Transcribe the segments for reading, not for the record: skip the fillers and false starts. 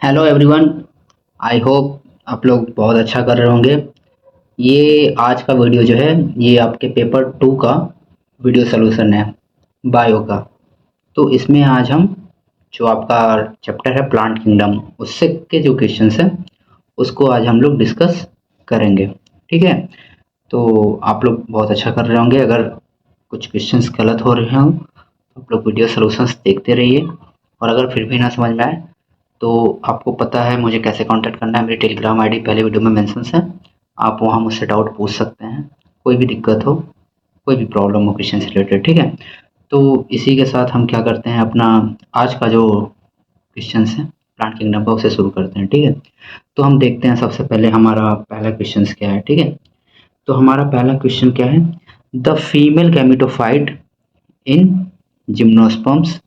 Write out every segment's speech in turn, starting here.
Hello everyone. I hope आप लोग बहुत अच्छा कर रहे होंगे। ये आज का वीडियो जो है ये आपके पेपर 2 का वीडियो सॉल्यूशन है, बायो का। तो इसमें आज हम जो आपका चैप्टर है प्लांट किंगडम उससे के जो क्वेश्चंस हैं उसको आज हम लोग डिस्कस करेंगे। ठीक है, तो आप लोग बहुत अच्छा कर रहे होंगे। अगर कुछ क्वेश्चंस गलत हो रहे हों तो आप लोग वीडियो सॉल्यूशंस देखते रहिए, और अगर फिर भी ना समझ में आए तो आपको पता है मुझे कैसे कांटेक्ट करना है। मेरी टेलीग्राम आईडी पहले वीडियो में मेंशन है, आप वहाँ मुझसे डाउट पूछ सकते हैं। कोई भी दिक्कत हो, कोई भी प्रॉब्लम हो क्वेश्चन से रिलेटेड, ठीक है। तो इसी के साथ हम क्या करते हैं, अपना आज का जो क्वेश्चन है प्लांट किंगडम का उसे शुरू करते हैं। ठीक है, तो हम देखते हैं सबसे पहले हमारा पहला क्वेश्चन क्या है। ठीक है, तो हमारा पहला क्वेश्चन क्या है, the female gametophyte in gymnosperms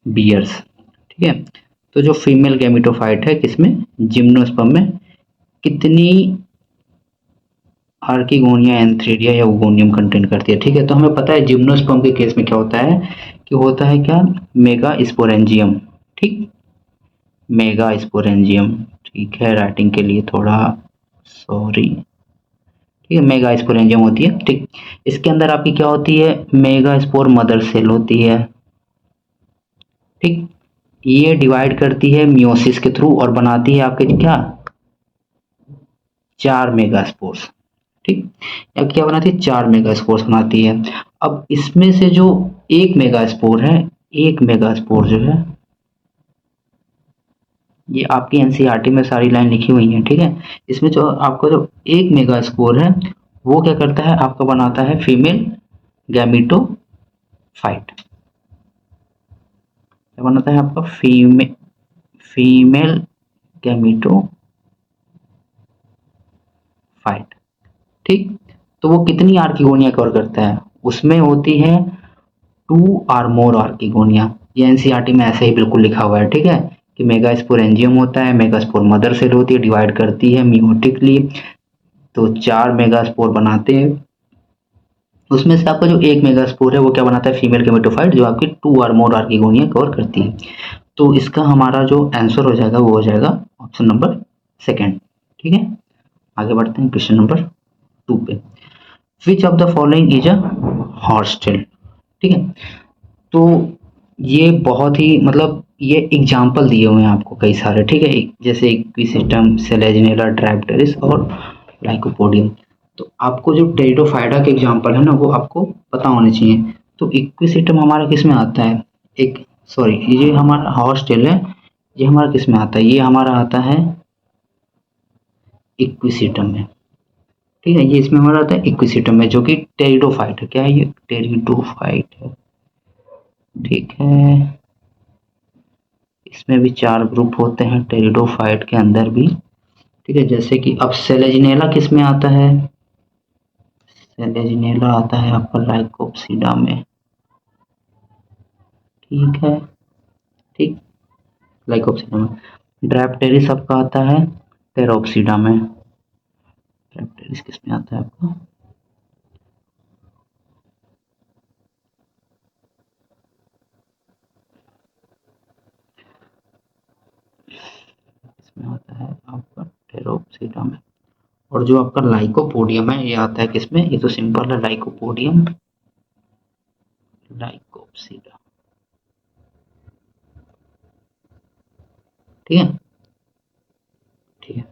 bears. ठीक है, तो जो फीमेल गैमेटोफाइट है किसमें, जिम्नोस्पर्म में, कितनी आर्किगोनिया एंथेरिया या ओगोनियम कंटेंट करती है। ठीक है, तो हमें पता है जिम्नोस्पर्म के केस में क्या होता है कि होता है क्या, मेगा स्पोरेंजियम। ठीक, मेगा स्पोरेंजियम। ठीक है, राइटिंग के लिए थोड़ा सॉरी। ठीक है, मेगा स्पोरेंजियम होती है। ठीक, इसके अंदर आपकी क्या होती है, मेगा स्पोर मदर सेल होती है। ठीक, ये डिवाइड करती है मियोसिस के थ्रू और बनाती है आपके क्या, 4 मेगा स्पोर्स। ठीक, अब क्या बनाती है, 4 मेगा स्पोर्स बनाती है। अब इसमें से जो एक मेगा स्पोर है, एक मेगा स्पोर जो है, ये आपकी एनसीईआरटी में सारी लाइन लिखी हुई है। ठीक है, इसमें जो आपका जो एक मेगा स्पोर है वो क्या करता है, आपका बनाता है फीमेल गैमेटोफाइट। क्या बनाता है आपका, फीमेल गैमेटोफाइट। ठीक, तो वो कितनी आर्किगोनिया कवर करता है, उसमें होती है 2 आर मोर आर्किगोनिया। ये एनसीईआरटी में ऐसे ही बिल्कुल लिखा हुआ है। ठीक है, कि मेगास्पोरेंजियम होता है, मेगास्पोर मदर सेल होती है, डिवाइड करती है मियोटिकली, तो 4 मेगास्पोर बनाते हैं। उसमें से आपका जो एक मेगास्पोर है वो क्या बनाता है, फीमेल गेमेटोफाइट, जो आपकी 2 आर मोर आर्किगोनिया कवर करती है। तो इसका हमारा जो आंसर हो जाएगा वो हो जाएगा ऑप्शन नंबर सेकेंड। ठीक है, आगे बढ़ते हैं क्वेश्चन नंबर 2 पे। Which of the following is a horsetail. ठीक है, तो ये बहुत ही मतलब ये एग्जाम्पल दिए हुए हैं आपको कई सारे। ठीक है, जैसे इक्विसिस्टम, सेलेजिनेला, ड्राइप्टेरिस और लाइकोपोडियम। तो आपको जो टेरिडोफाइटा के एग्जाम्पल है ना वो आपको पता होने चाहिए। तो इक्विसिस्टम हमारा किस में आता है, एक सॉरी, ये हमारा हॉर्स्टेल है, ये हमारा किस में आता है, ये हमारा आता है इक्विसिस्टम में। ठीक है, ये इसमें हमारा आता है इक्विसिस्टम में, जो कि टेरिडोफाइट है। क्या है ये, टेरिडोफाइट है। ठीक है, इसमें भी 4 ग्रुप होते हैं टेरिडोफाइट के अंदर भी। ठीक है, जैसे कि अब सेलेजिनेला किस में आता है, सेलेजिनेला आता है आपका लाइकोप्सिडा में। ठीक है, ठीक, लाइकोप्सिडा में। ड्राइप्टेरिस आपका आता है टेरोप्सिडा में। ड्राइप्टेरिस किस में आता है आपका, इसमें आता है आपका टेरोप्सिडा में। और जो आपका लाइकोपोडियम है ये आता है किसमें, ये तो सिंपल है, लाइकोपोडियम, लाइकोप्सिडा। ठीक है, ठीक है,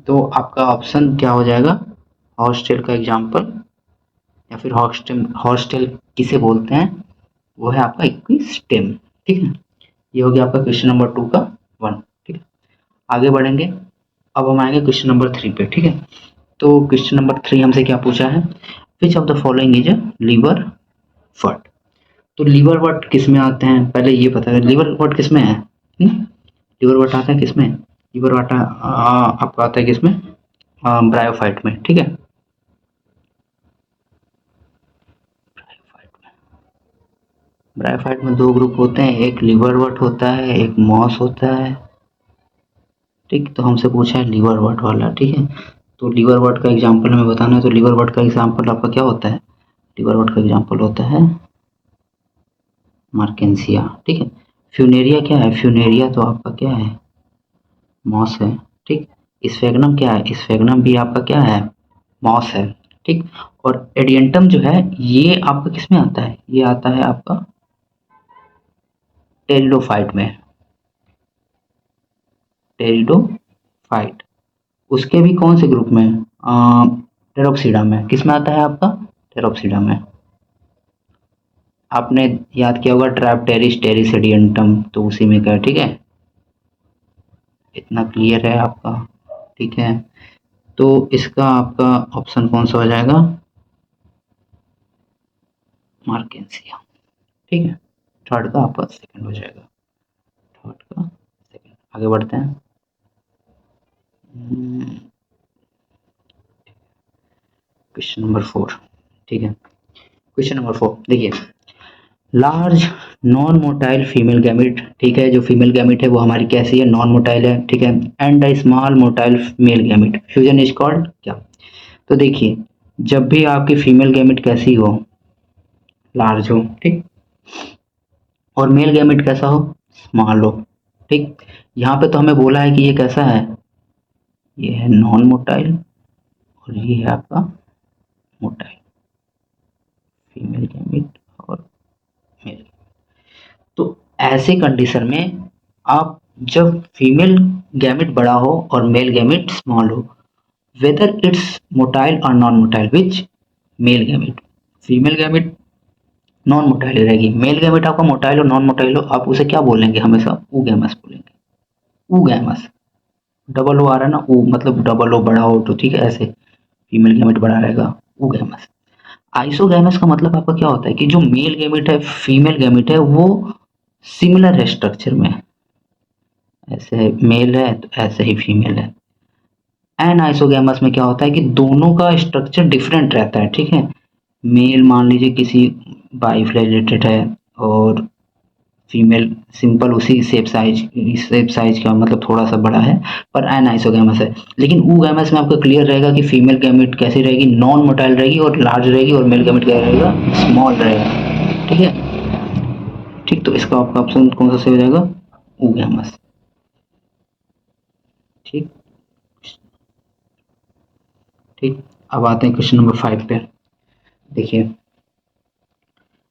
तो आपका ऑप्शन क्या हो जाएगा, हॉस्टेल का एग्जाम्पल, या फिर हॉस्टेल, हॉस्टेल किसे बोलते हैं, वो है आपका इक्विस्टेम। ठीक है, ये हो गया आपका क्वेश्चन नंबर 2 का 1। ठीक है, आगे बढ़ेंगे। अब हम आएंगे क्वेश्चन नंबर 3 पे। ठीक है, तो क्वेश्चन नंबर 3 हमसे क्या पूछा है, which of the following is a liverwort. तो लीवर वर्ड किस में आते हैं, पहले ये पता है लीवर वर्ड किस में है। लीवर वर्ड आता है किस में, लीवर वर्ड आपका आता है किसमें, ब्रायोफाइट में। ठीक है, ब्रायोफाइट में 2 ग्रुप होते हैं, एक लिवरवर्ट होता है, एक मॉस होता है। ठीक, तो हमसे पूछा है लिवरवर्ट वाला। ठीक है, तो लिवरवर्ट का एग्जांपल हमें बताना है, तो लिवरवर्ट का एग्जांपल आपका क्या होता है, लिवरवर्ट का एग्जांपल होता है मार्केंसिया। ठीक है, फ्यूनेरिया क्या है, फ्यूनेरिया तो आपका क्या है, मॉस है, ठीक। स्फेग्नम क्या है, स्फेग्नम भी आपका क्या है, मॉस है, ठीक। और एडियंटम जो है ये आपका किस में आता है, ये आता है आपका टेरिडोफाइट में, टेरिडोफाइट। उसके भी कौन से ग्रुप में, टेरोप्सिडा में, किस में आता है आपका, टेरोप्सिडा में। आपने याद किया होगा ट्रैपटेरिस टेरिस एडियंटम, तो उसी में का, ठीक है। इतना क्लियर है आपका, ठीक है। तो इसका आपका ऑप्शन कौन सा हो जाएगा, मार्केंसिया, ठीक है। थर्ड का आपका सेकंड हो जाएगा, थर्ड का सेकंड। आगे बढ़ते हैं। क्वेश्चन नंबर 4, ठीक है। क्वेश्चन नंबर 4 देखिए, large non motile female gamete, ठीक है। जो फीमेल गैमिट है वो हमारी कैसी है, नॉन मोटाइल है, ठीक है। And a small motile male gamete, fusion is called क्या। तो देखिए, जब भी आपकी फीमेल गैमिट कैसी हो, लार्ज हो, ठीक, और मेल गैमेट कैसा हो, स्मॉल हो, ठीक। यहाँ पे तो हमें बोला है कि ये कैसा है, ये है नॉन मोटाइल और ये है आपका मोटाइल, फीमेल गैमेट और मेल। तो ऐसे कंडीशन में आप, जब फीमेल गैमेट बड़ा हो और मेल गैमेट स्मॉल हो, वेदर इट्स मोटाइल और non motile, which male gamete, female gamete non motile रहेगी, मेल गैमेट आपका मोटाइल और नॉन मोटाइल हो, आप उसे क्या बोलेंगे, हमेशा ऊगैमस बोलेंगे, ऊगैमस। डबल ओ आ रहा है ना, ओ मतलब डबल ओ बड़ा हो, तो ठीक है, ऐसे फीमेल गैमेट बड़ा रहेगा, ऊगैमस। आइसोगैमस का मतलब आपका क्या होता है कि जो मेल गैमेट है, फीमेल गैमेट है, वो सिमिलर है स्ट्रक्चर में, ऐसे मेल है तो ऐसे ही फीमेल है। एन आइसोगैमस में क्या होता है कि दोनों का स्ट्रक्चर डिफरेंट रहता है, ठीक है। मेल मान लीजिए किसी बाइफिलेटेड है और फीमेल सिंपल उसी शेप साइज का मतलब थोड़ा सा बड़ा है, पर एनाइसोगैमस है। लेकिन ऊगैमस में आपको क्लियर रहेगा कि फीमेल गैमेट कैसी रहेगी, नॉन मोटाइल रहेगी और लार्ज रहेगी, और मेल गैमेट क्या रहेगा, स्मॉल रहेगा, ठीक है। ठीक, तो इसका आपका ऑप्शन कौन सा सही हो जाएगा, ऊगैमस, ठीक। ठीक, अब आते हैं क्वेश्चन नंबर 5 पे। देखिए,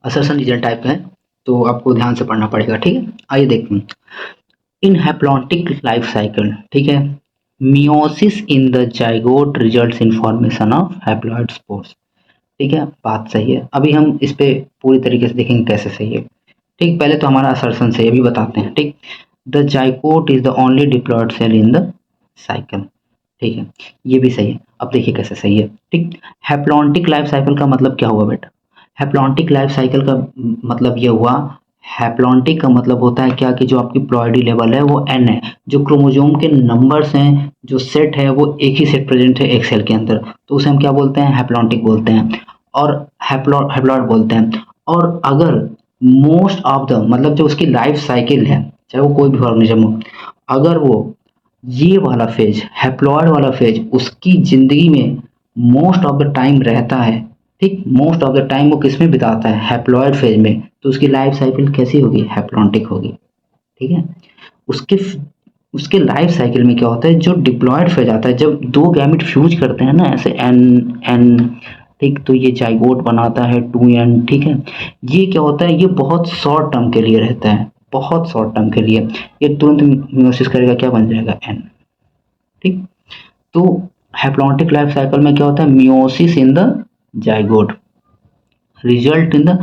असर्शन रीजन टाइप है, तो आपको ध्यान से पढ़ना पड़ेगा, ठीक है। आइए देखते हैं। इन हैप्लॉन्टिक लाइफ साइकिल, ठीक है, meiosis in the zygote results in formation of haploid spores, ठीक है। बात सही है, अभी हम इस पे पूरी तरीके से देखेंगे कैसे सही है, ठीक। पहले तो हमारा असर्शन सही है, अभी बताते हैं, ठीक। The zygote is the only diploid cell in the cycle, ठीक है, ये भी सही है। अब देखिए कैसे सही है, ठीक। हैप्लॉन्टिक लाइफ साइकिल का मतलब क्या हुआ बेटा, हैप्लॉन्टिक लाइफ साइकिल का मतलब ये हुआ, हैप्लॉन्टिक का मतलब होता है क्या कि जो आपकी प्लॉइडी लेवल है वो एन है, जो क्रोमोसोम के नंबर्स हैं, जो सेट है वो एक ही सेट प्रेजेंट है एक सेल के अंदर, तो उसे हम क्या बोलते हैं, हैप्लॉन्टिक बोलते हैं, और हैप्लॉइड बोलते हैं। और अगर मोस्ट ऑफ द मतलब जो उसकी लाइफ साइकिल है, चाहे वो कोई भी ऑर्गेनिज्म हो, अगर वो ये वाला फेज, हैप्लॉइड वाला फेज उसकी जिंदगी में मोस्ट ऑफ द टाइम रहता है, ठीक, मोस्ट ऑफ द टाइम वो किस में बिताता है, हैप्लॉइड फेज में, तो उसकी लाइफ साइकिल कैसी होगी, हैप्लॉन्टिक होगी, ठीक है। उसके उसके लाइफ साइकिल में क्या होता है, जो डिप्लॉयड फेज आता है, जब दो गैमेट फ्यूज करते हैं ना, ऐसे एन एन, ठीक, तो ये जाइगोट बनाता है 2n, ठीक है। ये क्या होता है, ये बहुत शॉर्ट टर्म के लिए रहता है, बहुत शॉर्ट टर्म के लिए, ये तुरंत म्यूसिस करेगा, क्या बन जाएगा, एन, ठीक। तो हैप्लॉन्टिक लाइफ साइकिल में क्या होता है, meiosis in the zygote, result in the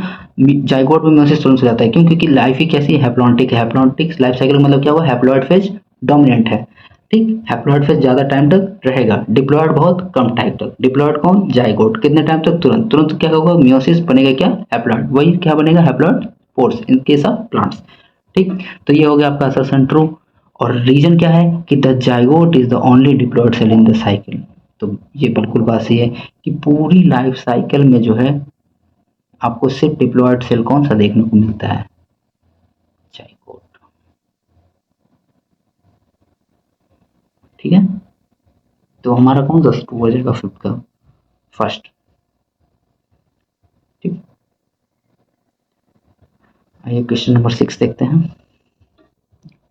zygote में म्यूसिस तुरंत हो जाता है, क्यों, क्योंकि लाइफ ही कैसी हैप्लॉन्टिक है, हैप्लॉन्टिक लाइफ साइकिल मतलब क्या हुआ, हैप्लॉइड फेज डोमिनेंट है, ठीक। हैप्लॉइड फेज ज्यादा टाइम तक रहेगा, डिप्लॉयड बहुत कम टाइम तक, डिप्लॉयड कौन, जाइगोट, कितने टाइम तक, तुरंत, तुरंत क्या होगा, मियोसिस बनेगा क्या, हैप्लॉइड, वही क्या बनेगा, haploid force in case of plants, ठीक। तो ये हो गया आपका असर्शन ट्रू। और रीजन क्या है कि the zygote is the only diploid cell in the cycle, तो ये बिल्कुल बात सही है कि पूरी लाइफ साइकिल में जो है आपको सिर्फ डिप्लॉयड सेल कौन सा देखने को मिलता है, जाइगोट, ठीक है। तो हमारा कौन सा ट्रू हो जाएगा, फिफ्थ का फर्स्ट, ठीक। आइए क्वेश्चन नंबर 6 देखते हैं।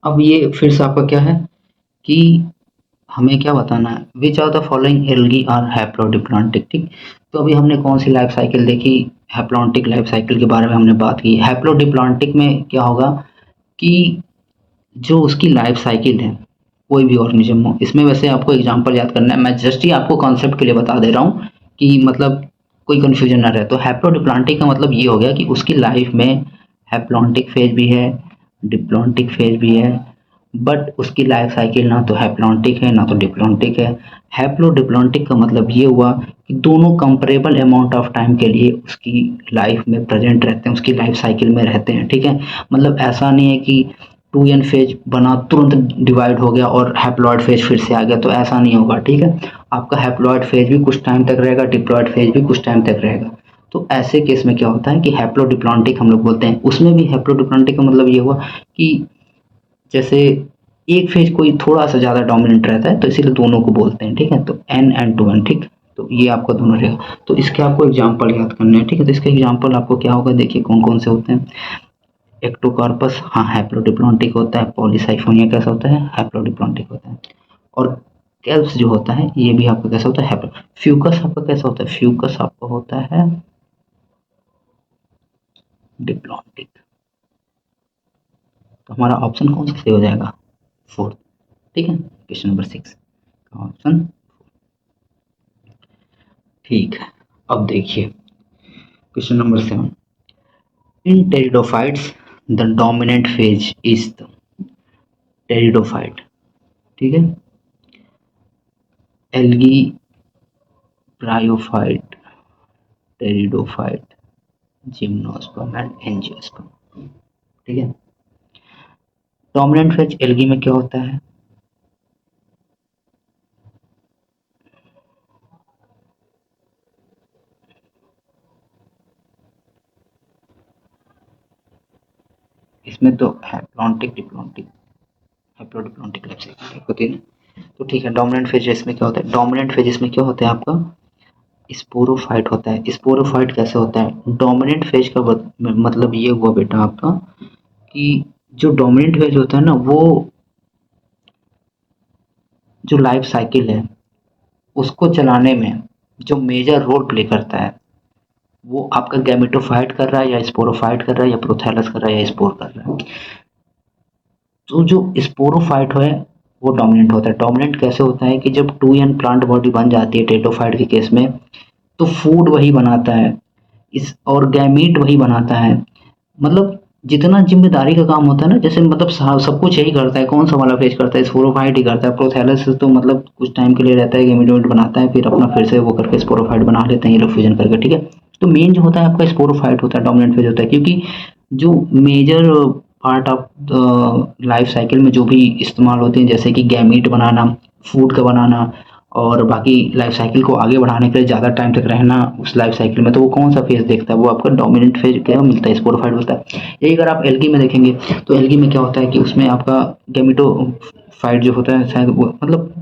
अब ये फिर से आपका क्या है, कि हमें क्या बताना है, which are the following algae are haplodiplontic. ठीक, तो अभी हमने कौन सी लाइफ साइकिल देखी, हैप्लॉन्टिक लाइफ साइकिल के बारे में हमने बात की। हैप्लोडिप्लॉन्टिक में क्या होगा कि जो उसकी लाइफ साइकिल है, कोई भी ऑर्गेनिज्म हो, इसमें वैसे आपको एग्जांपल याद करना है, मैं जस्ट ही आपको कॉन्सेप्ट के लिए बता दे रहा हूँ कि मतलब कोई कन्फ्यूजन ना रहे। तो हैप्लोडिप्लॉन्टिक का मतलब ये हो गया कि उसकी लाइफ में हैप्लॉन्टिक फेज भी है, डिप्लॉन्टिक फेज भी है, बट उसकी लाइफ साइकिल ना तो हैप्लॉन्टिक है ना तो डिप्लॉन्टिक है। हैप्लोडिप्लॉन्टिक का मतलब ये हुआ कि दोनों कंपेरेबल अमाउंट ऑफ टाइम के लिए उसकी लाइफ में प्रेजेंट रहते हैं, उसकी लाइफ साइकिल में रहते हैं। ठीक है, मतलब ऐसा नहीं है कि 2n फेज बना तुरंत डिवाइड हो गया और हैप्लॉइड फेज फिर से आ गया, तो ऐसा नहीं होगा। ठीक है, आपका हैप्लॉइड फेज भी कुछ टाइम तक रहेगा, डिप्लॉइड फेज भी कुछ टाइम तक रहेगा। तो ऐसे केस में क्या होता है कि हैप्लोडिप्लॉन्टिक हम लोग बोलते हैं। उसमें भी हैप्लोडिप्लॉन्टिक का मतलब ये हुआ कि जैसे एक फेज कोई थोड़ा सा ज़्यादा डोमिनेंट रहता है तो इसीलिए दोनों को बोलते हैं। ठीक है, तो एन एंड टू एन। ठीक, तो ये आपका दोनों रहेगा। तो इसके आपको एग्जाम्पल याद करने हैं। ठीक है, तो इसका एग्जाम्पल आपको क्या होगा, देखिए कौन कौन से होते हैं। एक्टोकार्पस, हाँ हैप्लोडिप्लॉन्टिक होता है। पॉलीसाइफोनिया कैसा होता है, हैप्लोडिप्लॉन्टिक होता है। और कैल्प्स जो होता है ये भी आपका कैसा होता है, हैप्लो। फ्यूकस आपका कैसा होता है, फ्यूकस आपका होता है डिप्लॉन्टिक। तो हमारा ऑप्शन कौन सा सही हो जाएगा, फोर्थ। ठीक है, क्वेश्चन नंबर 6 का ऑप्शन। ठीक है, अब देखिए question number 7। In pteridophytes the dominant phase is the pteridophyte. ठीक है, algae, bryophyte, pteridophyte, gymnosperm and angiosperm. ठीक है, डोमिनेंट फेज एल्गी में क्या होता है, इसमें तो haplontic diplontic, haplodiplontic life cycle होती है ना। तो ठीक है, डोमिनेंट फेज इसमें क्या होता है, डोमिनेंट फेज इसमें क्या होता है आपका, स्पोरोफाइट होता है। स्पोरोफाइट कैसे होता है, डोमिनेंट फेज का मतलब ये हुआ बेटा आपका कि जो डोमिनेंट फेज होता है ना, वो जो लाइफ साइकिल है उसको चलाने में जो मेजर रोल प्ले करता है, वो आपका गैमेटोफाइट कर रहा है या स्पोरोफाइट कर रहा है या प्रोथैलस कर रहा है या स्पोर कर रहा है। तो जो स्पोरोफाइट है वो डोमिनेंट होता है। डोमिनेंट कैसे होता है कि जब 2n प्लांट बॉडी बन जाती है टेटोफाइट के केस में, तो फूड वही बनाता है, इस और गैमीट वही बनाता है। मतलब जितना जिम्मेदारी का काम होता है ना, जैसे मतलब सब कुछ यही करता है, कौन सा वाला फेज करता है, स्पोरोफाइट ही करता है। प्रोथैलस तो मतलब कुछ टाइम के लिए रहता है, गैमेटोफाइट बनाता है, फिर अपना फिर से वो करके स्पोरोफाइट बना लेते हैं ये लोग फ्यूजन करके। ठीक है, तो मेन जो होता है आपका स्पोरोफाइट होता है, डोमिनेंट फेज होता है, क्योंकि जो major part of life cycle में जो भी इस्तेमाल होते हैं, जैसे कि गैमीट बनाना, फूड का बनाना, और बाकी लाइफ साइकिल को आगे बढ़ाने के लिए ज़्यादा टाइम तक रहना उस लाइफ साइकिल में, तो वो कौन सा फेज देखता है, वो आपका डोमिनेंट फेज क्या मिलता है, स्पोरोफाइट होता है। यही अगर आप एल्गी में देखेंगे तो एल्गी में क्या होता है कि उसमें आपका गैमेटोफाइट जो होता है शायद वो मतलब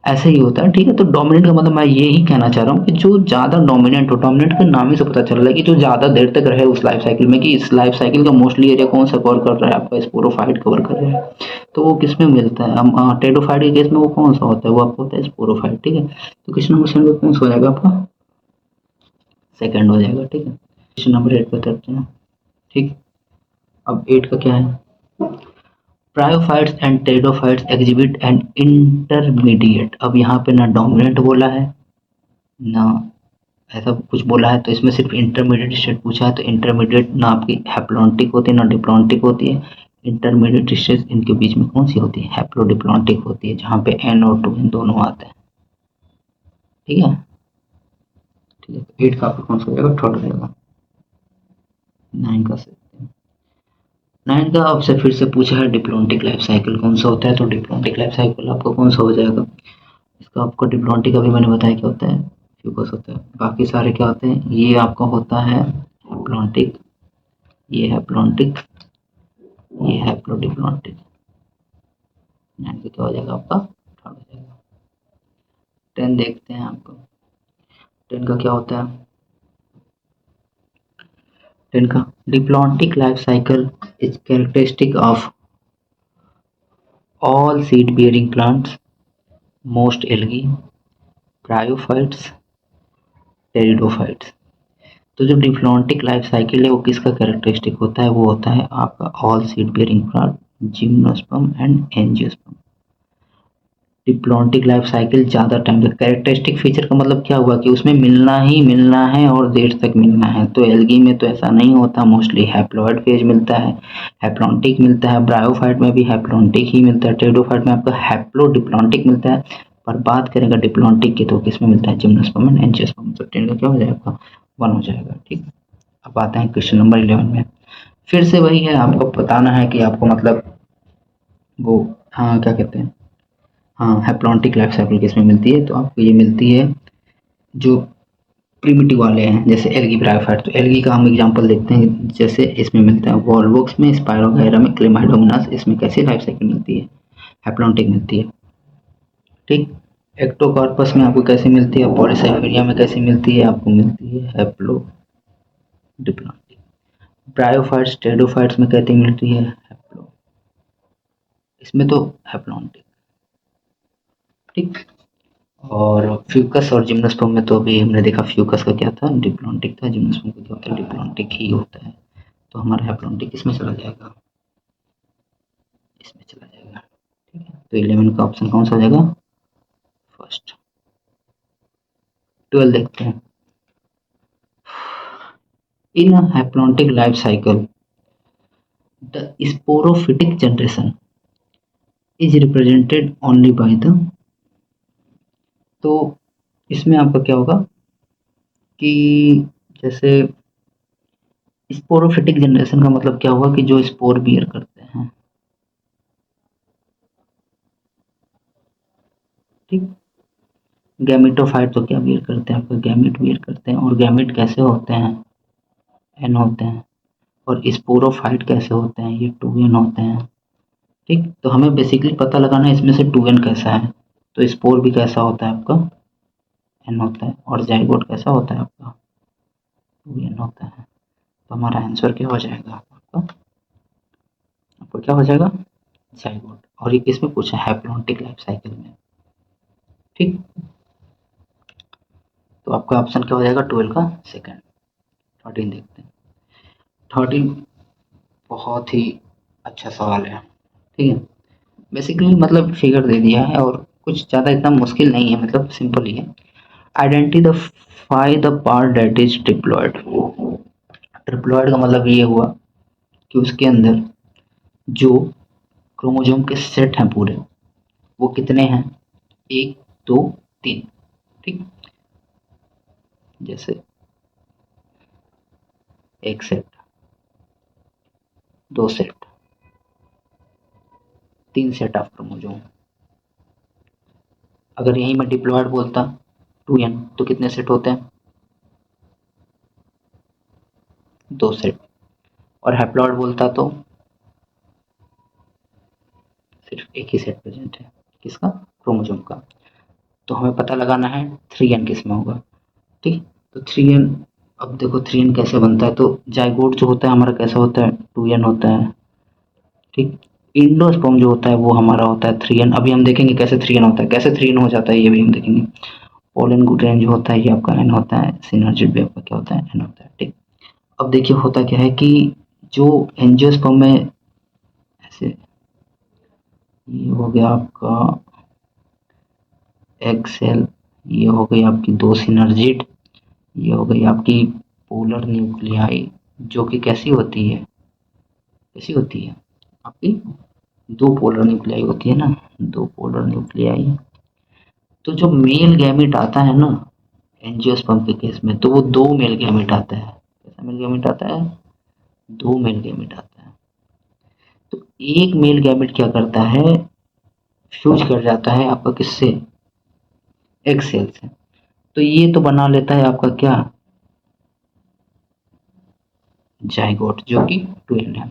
ऐसे ही होता है। ठीक है, तो डोमिनेंट का मतलब मैं ये ही कहना चाह रहा हूँ कि जो ज़्यादा डोमिनेंट हो, डोमिनेंट के नाम ही से पता चल रहा है कि जो ज़्यादा देर तक रहे उस लाइफ साइकिल में, कि इस लाइफ साइकिल का मोस्टली एरिया कौन सा कवर कर रहा है, आपका स्पोरोफाइट कवर कर रहा है। तो वो किस में मिलता है, हम टेडोफाइट के केस में वो कौन सा होता है, वो आपको होता है स्पोरोफाइट। ठीक है, तो क्वेश्चन नंबर 7 कौन सा हो जाएगा आपका, सेकंड हो जाएगा। ठीक है, क्वेश्चन नंबर 8 पे करते हैं। ठीक, अब 8 का क्या है, bryophytes and pteridophytes exhibit and intermediate. अब यहाँ पे ना डोमिनेंट बोला है ना ऐसा कुछ बोला है, तो इसमें सिर्फ इंटरमीडिएट स्टेट पूछा है। तो इंटरमीडिएट ना आपकी हैप्लॉन्टिक होती है ना डिप्लॉन्टिक होती है। इंटरमीडिएट स्टेट इनके बीच में कौन सी होती है, हैप्लोडिप्लॉन्टिक होती है, जहाँ पे एन और 2n दोनों आते हैं। ठीक है, ठीक है, तो 8 का आपका कौन सा हो जाएगा, थर्ड हो जाएगा। 9 का से 9 का आपसे फिर से पूछा है डिप्लॉन्टिक लाइफ साइकिल कौन सा होता है, तो डिप्लॉन्टिक लाइफ साइकिल आपका कौन सा हो जाएगा। इसका आपको डिप्लॉन्टिक अभी मैंने बताया क्या होता है, फ्यूकस होता है। बाकी सारे क्या होते हैं, ये आपका होता है हैप्लॉन्टिक, ये हैप्लॉन्टिक, ये हैप्लोडिप्लॉन्टिक। 9 का क्या हो जाएगा आपका, थर्ड हो जाएगा। 10 देखते हैं आपको, 10 का क्या होता है, 10 का diplontic life cycle is characteristic of all seed bearing plants, most algae, bryophytes, pteridophytes. तो जो डिप्लॉन्टिक लाइफ साइकिल है वो किसका कैरेक्टरिस्टिक होता है, वो होता है आपका all seed bearing plant, gymnosperm and angiosperm. Diplontic life cycle ज़्यादा टाइम तक, कैरेक्टरिस्टिक फीचर का मतलब क्या हुआ कि उसमें मिलना ही मिलना है और देर तक मिलना है। तो एल्गी में तो ऐसा नहीं होता, मोस्टली हैप्लॉइड फेज मिलता है, हैप्लॉन्टिक मिलता है, ब्रायोफाइट में भी हैप्लॉन्टिक ही मिलता है, टेरिडोफाइट में आपका हैप्लो डिप्लॉन्टिक मिलता है। पर बात करेंगे डिप्लॉन्टिक की तो किसमें मिलता है, जिम्नोस्पर्म एंड एंजियोस्पर्म। तो 10 का क्या हो जाएगा आपका 1 हो जाएगा। ठीक, अब आते हैं क्वेश्चन नंबर 11 में। फिर से वही है, आपको बताना है कि आपको मतलब वो, हाँ क्या कहते हैं, हाँ हैप्लॉन्टिक लाइफ साइकिल किसमें मिलती है, तो आपको ये मिलती है जो प्रिमिटिव वाले हैं, जैसे एल्गी ब्रायोफाइट। तो एल्गी का हम एग्जांपल देखते हैं, जैसे इसमें मिलता है वॉलवॉक्स में, स्पायरोगायरा में, क्लेमाइडोमोनास, इसमें कैसी लाइफ साइकिल मिलती है, हैप्लॉन्टिक मिलती है। ठीक, एक्टोकार्पस में आपको कैसी मिलती है, पॉलीसाइफेरिया में कैसी मिलती है, आपको मिलती है हैप्लो डिप्लॉन्टिक। ब्रायोफाइट्स टेरिडोफाइट्स में कैसी मिलती है, हैप्लो, इसमें तो हैप्लॉन्टिक। ठीक, और फ्यूकस और जिम्नोस्पर्म में तो अभी हमने देखा फ्यूकस का क्या था, डिप्लॉन्टिक था, जिम्नोस्पर्म का क्या होता है, डिप्लॉन्टिक ही होता है। तो हमारा हैप्लॉन्टिक इसमें चला जाएगा, इसमें चला जाएगा। ठीक है, तो 11 का ऑप्शन कौन सा हो जाएगा, फर्स्ट। 12 देखते हैं। In haplontic life cycle the sporophytic generation is represented only by the, तो इसमें आपका क्या होगा कि जैसे स्पोरोफिटिक जनरेशन का मतलब क्या हुआ कि जो स्पोर बियर करते हैं। ठीक, गैमेटोफाइट तो क्या बियर करते हैं, आपका गैमेट बियर करते हैं, और गैमेट कैसे होते हैं, एन होते हैं। और स्पोरोफाइट कैसे होते हैं, ये 2n होते हैं। ठीक, तो हमें बेसिकली पता लगाना है इसमें से 2n कैसा है। तो स्पोर भी कैसा होता है आपका, एन होता है, और जाइगोट कैसा होता है आपका, 2n होता है। तो हमारा आंसर क्या हो जाएगा आपका, आपको क्या हो जाएगा, जाइगोट। और ये किसमें पूछा है, हैप्लॉन्टिक लाइफ साइकिल में। ठीक, तो आपका ऑप्शन क्या हो जाएगा, 12 का सेकंड। 13 देखते हैं। 13 बहुत ही अच्छा सवाल है। ठीक है, बेसिकली मतलब फिगर दे दिया है और कुछ ज़्यादा इतना मुश्किल नहीं है, मतलब सिंपल ही है। Identify the part that is triploid. Triploid का मतलब ये हुआ कि उसके अंदर जो क्रोमोसोम के सेट हैं पूरे, वो कितने हैं, 1 2 3। ठीक, जैसे एक सेट, दो सेट, 3 सेट ऑफ क्रोमोसोम। अगर यही मैं डिप्लॉयड बोलता 2n, तो कितने सेट होते हैं, 2 सेट। और हैप्लॉइड बोलता तो सिर्फ एक ही सेट प्रेजेंट है, किसका, क्रोमोसोम का। तो हमें पता लगाना है 3n किस में होगा। ठीक, तो 3n, अब देखो 3n कैसे बनता है, तो जाइगोट जो होता है हमारा कैसा होता है, 2n होता है। ठीक, इंडोस्पर्म जो होता है वो हमारा होता है 3n। अभी हम देखेंगे कैसे 3n होता है, कैसे 3n हो जाता है ये भी हम देखेंगे। पोलन ग्लूटेन जो होता है ये आपका n होता है, सिनर्जिड भी आपका क्या होता है, n होता है। ठीक, अब देखिए होता क्या है कि जो एंजियोस्पर्म में ऐसे, ये हो गया आपका एग सेल, ये हो गई आपकी 2 सिनर्जिड, ये हो गई आपकी पोलर न्यूक्लियाई, जो कि कैसी होती है, कैसी होती है आपकी, 2 पोलर न्यूक्लियाई होती है ना, 2 पोलर न्यूक्लियाई। तो जो मेल गैमेट आता है ना एंजियोस्पर्म के केस में, तो वो 2 मेल गैमेट आता है। कैसा मेल गैमेट आता है, 2 मेल गैमेट आता है। तो एक मेल गैमेट क्या करता है, फ्यूज कर जाता है आपका किससे, एग सेल से। तो ये तो बना लेता है आपका क्या, जाइगोट, जो कि 2n है।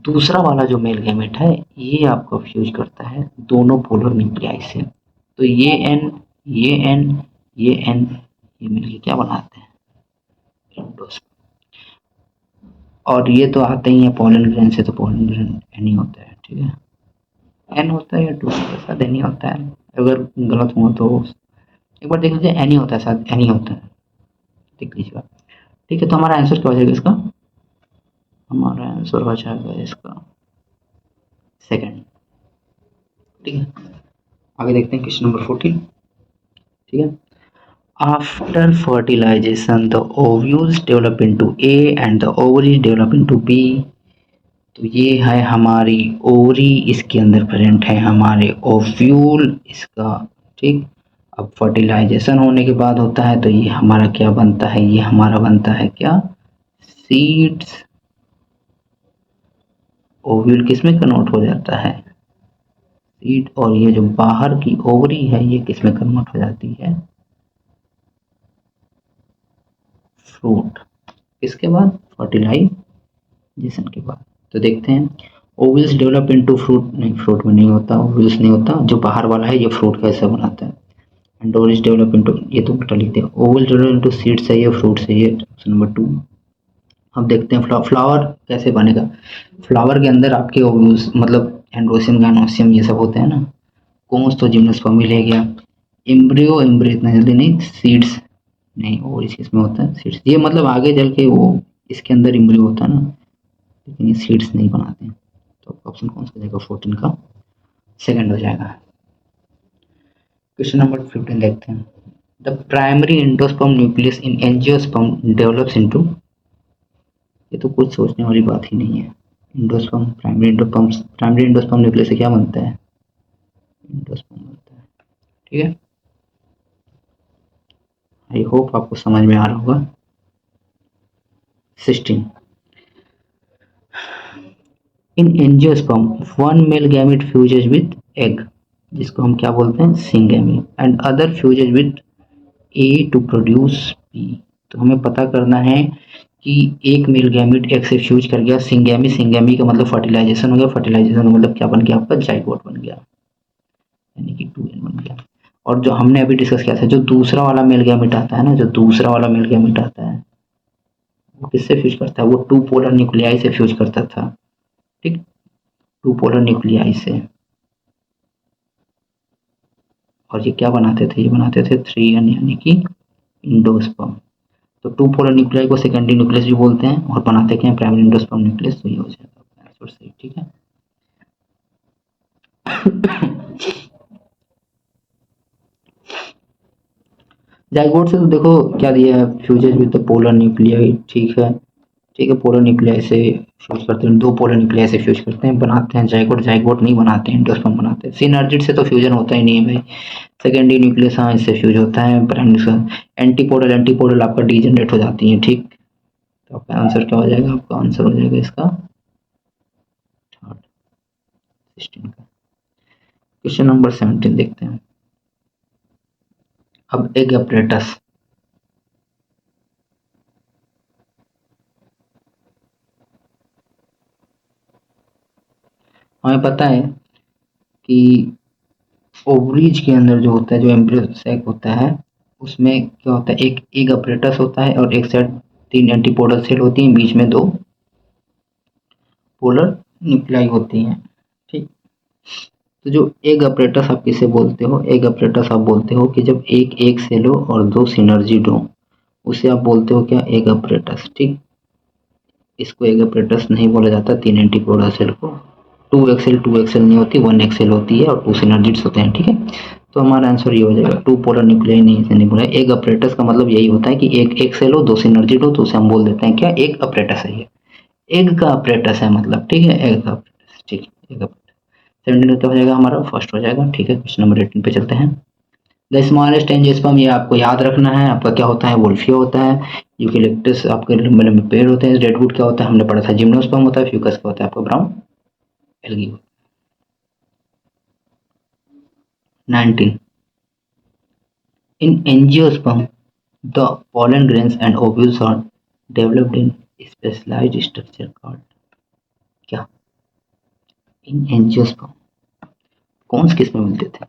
दूसरा वाला जो मेल गैमेट है ये आपका फ्यूज करता है दोनों पोलर न्यूक्लियाई से। तो ये एन, ये एन, ये एन, ये मिलके क्या बनाते हैं, एंडोस्पर्म। और ये तो आते ही है पोलन ग्रेन से, तो पोलन ग्रेन एन ही होता है। ठीक है, एन होता है या टू होता है? शायद एन ही होता है, अगर गलत हुआ तो एक बार देख लीजिए, एन ही होता है, शायद एन ही होता है, देख लीजिएगा। ठीक है, तो हमारा आंसर क्या हो जाएगा इसका? हमारा आंसर हो जाएगा इसका सेकंड। ठीक है, आगे देखते हैं क्वेश्चन नंबर 14। ठीक है, after fertilisation the ovules develop into A and the ovaries develop into B. तो ये है हमारी ओवरी, इसके अंदर प्रेजेंट है हमारे ओव्यूल इसका। ठीक, अब फर्टिलाइजेशन होने के बाद होता है तो ये हमारा क्या बनता है? ये हमारा बनता है क्या? सीड्स। ओव्यूल किस में कन्वर्ट हो जाता है? सीड। और ये जो बाहर की ओवरी है ये किस में कन्वर्ट हो जाती है? फ्रूट। इसके बाद फर्टिलाइजेशन के बाद। तो देखते हैं, ओवल्स डेवलप इनटू फ्रूट, नहीं फ्रूट में नहीं होता, ओवल्स नहीं होता, जो बाहर वाला है ये फ्रूट का हिस्सा बनाता है। एंड ओवल्स डेवलप इनटू, ये तो उल्टा लिख दिया, ओवल्स डेवलप इनटू सीड्स है, ये फ्रूट है, ये ऑप्शन नंबर 2। अब देखते हैं फ्लावर कैसे बनेगा। फ्लावर के अंदर आपके ओवल्स मतलब एंड्रोसियम गाइनोसियम ये सब होते हैं ना। कोन्स तो जिम्नोस्पर्म ही ले गया। एम्ब्रियो, एम्ब्रियो इतना जल्दी नहीं, सीड्स नहीं, और इसमें होता है सीड्स, ये मतलब आगे चल के वो इसके अंदर एम्ब्रियो होता है ना, लेकिन ये सीड्स नहीं बनाते हैं। तो ऑप्शन कौन सा हो जाएगा? 14 का सेकंड हो जाएगा। क्वेश्चन नंबर 15 देखते हैं, the primary endosperm nucleus in angiosperm develops into. ये तो कुछ सोचने वाली बात ही नहीं है। एंडोस्पर्म, प्राइमरी एंडोस्पर्म न्यूक्लियस से क्या बनता है? एंडोस्पर्म बनता है। ठीक है, आई होप आपको समझ में आ रहा होगा। 16, in angiosperm one male gamete fuses with egg, जिसको हम क्या बोलते हैं? Syngamy, and other fuses with A to produce B. तो हमें पता करना है कि एक मेल गैमेट एग से फ्यूज कर गया सिंगेमी, सिंगेमी का मतलब फर्टिलाइजेशन हो गया, फर्टिलाइजेशन का मतलब क्या बन गया? आपका जाइगोट बन गया, यानी कि 2n बन गया। और जो हमने अभी डिस्कस किया था, जो दूसरा वाला मेल गैमेट आता है ना, जो दूसरा वाला मेल गैमेट आता है वो किससे फ्यूज करता है? वो टू पोलर न्यूक्लियाई से फ्यूज करता था। ठीक, टू पोलर न्यूक्लियाई से। और ये क्या बनाते थे? ये बनाते थे 3n यानी कि इंडोस्पर्म। तो टू पोलर न्यूक्लियाई को सेकेंडरी न्यूक्लियस भी बोलते हैं, और बनाते क्या है? Primary endosperm nucleus. तो ये हो जाएगा आंसर सही। ठीक है, जाइगोट से तो देखो क्या दिया है, fuses with the polar nuclei. ठीक है, ठीक है, पोलर न्यूक्लियाई से फ्यूज करते हैं, दो पोलर न्यूक्लियाई से फ्यूज करते हैं, बनाते हैं जाइगोट। जाइगोट नहीं बनाते हैं, इंडोस्पर्म बनाते हैं। सिनर्जिड से तो फ्यूजन होता ही नहीं है भाई। सेकेंडरी न्यूक्लियस हाँ इससे फ्यूज होता है, प्राइमरी एंटीपोडल, एंटीपोडल आपका डीजनरेट हो जाती है। ठीक, तो आपका आंसर क्या हो जाएगा? आपका आंसर हो जाएगा इसका थर्ड, 16 का। क्वेश्चन नंबर 17 देखते हैं, अब एग अपरेटस। हमें पता है कि ओवरीज के अंदर जो होता है, जो एम्ब्रियो सैक होता है, उसमें क्या होता है? एक एग अपरेटस होता है और एक साइड 3 एंटीपोडल सेल होती हैं, बीच में 2 पोलर न्यूक्लियाई होती हैं। ठीक, तो जो एग अपरेटस आप किसे बोलते हो? एग अपरेटस आप बोलते हो कि जब एक एक सेल हो और 2 सिनर्जिड हो, उसे आप बोलते हो क्या? Egg apparatus. ठीक, इसको एग अपरेटस नहीं बोला जाता 3 एंटीपोडल सेल को। 2 एक्सेल नहीं होती, 1 एक्सेल होती है, और 2 सिनर्जिड्स होते हैं। ठीक है, तो हमारा आंसर ये हो जाएगा, 2 पोलर न्यूक्लियाई नहीं, इसे नहीं बोला। एग अपरेटस का मतलब यही होता है कि एक एक सेल हो, 2 सिनर्जिड हो, तो उसे हम बोल देते हैं क्या? एग अपरेटस है ये। एग का अपरेटस है मतलब। ठीक है, एग का अपरेटस। ठीक है, एग अपरेटस। 17 क्या हो जाएगा हमारा? फर्स्ट हो जाएगा। ठीक है, क्वेश्चन नंबर 18 पे चलते हैं। द स्मॉलेस्ट एंजियोस्पर्म, ये आपको याद रखना है, आपका क्या होता है? वोल्फिया होता है। यूकेलिप्टस आपके लंबे लंबे पेड़ होते हैं। रेडवुड क्या होता है? हमने पढ़ा था, जिम्नोस्पर्म होता है। फ्यूकस क्या होता है आपका? Brown algae. 19, in angiosperm the pollen grains and ovules are developed in specialized structure called क्या? इन एंजियोस्पर्म कौन से किस्म में मिलते थे?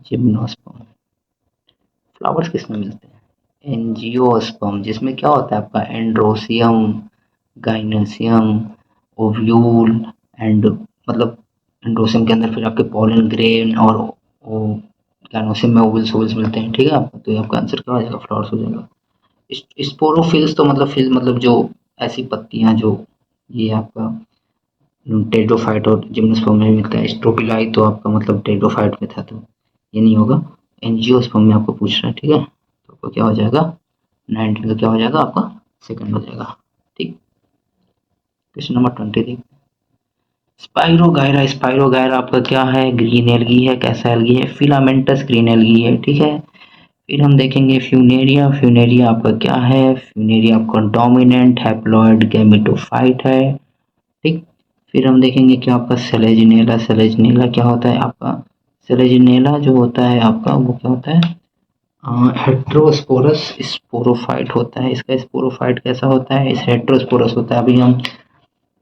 जिम्नोस्पर्म। फ्लावर्स किस्म में मिलते हैं? एंजियोस्पर्म, जिसमें क्या होता है आपका? एंड्रोसियम, गाइनोसियम, ओव्यूल, एंड मतलब एंड्रोसियम के अंदर फिर आपके पॉलन ग्रेन और वो गैनोसियम में ओवल्स ओवल्स मिलते हैं, ठीक है आपका। तो ये आपका आंसर क्या हो जाएगा, फ्लावर्स हो जाएगा। स्पोरोफिल्स तो मतलब जो ऐसी पत्तियां जो ये आपका टेट्रोफाइट और जिम्नोस्पर्म में मिलता है। स्ट्रोबिलाई तो आपका मतलब टेट्रोफाइट में था, तो ये नहीं होगा। एंजियोस्पर्म में आपको पूछ रहा है, ठीक है। तो आपका क्या हो जाएगा, 19 का क्या हो जाएगा आपका, सेकंड हो जाएगा, ठीक। क्वेश्चन नंबर 20 देखिए। स्पाइरोगायरा आपका क्या है, ग्रीन एल्गी है, कैसा एल्गी है, फिलामेंटस ग्रीन एल्गी है, ठीक है। फिर हम देखेंगे फ्यूनेरिया आपका क्या है, फ्यूनेरिया आपका डोमिनेंट हैप्लॉइड गैमेटोफाइट है, ठीक। फिर हम देखेंगे कि आपका सेलेजिनेला क्या होता है आपका, सेलेजिनेला जो होता है आपका वो क्या होता है, हेट्रोस्पोरस स्पोरोफाइट होता है। इसका स्पोरोफाइट कैसा होता है, इस हेट्रोस्पोरस होता है। अभी हम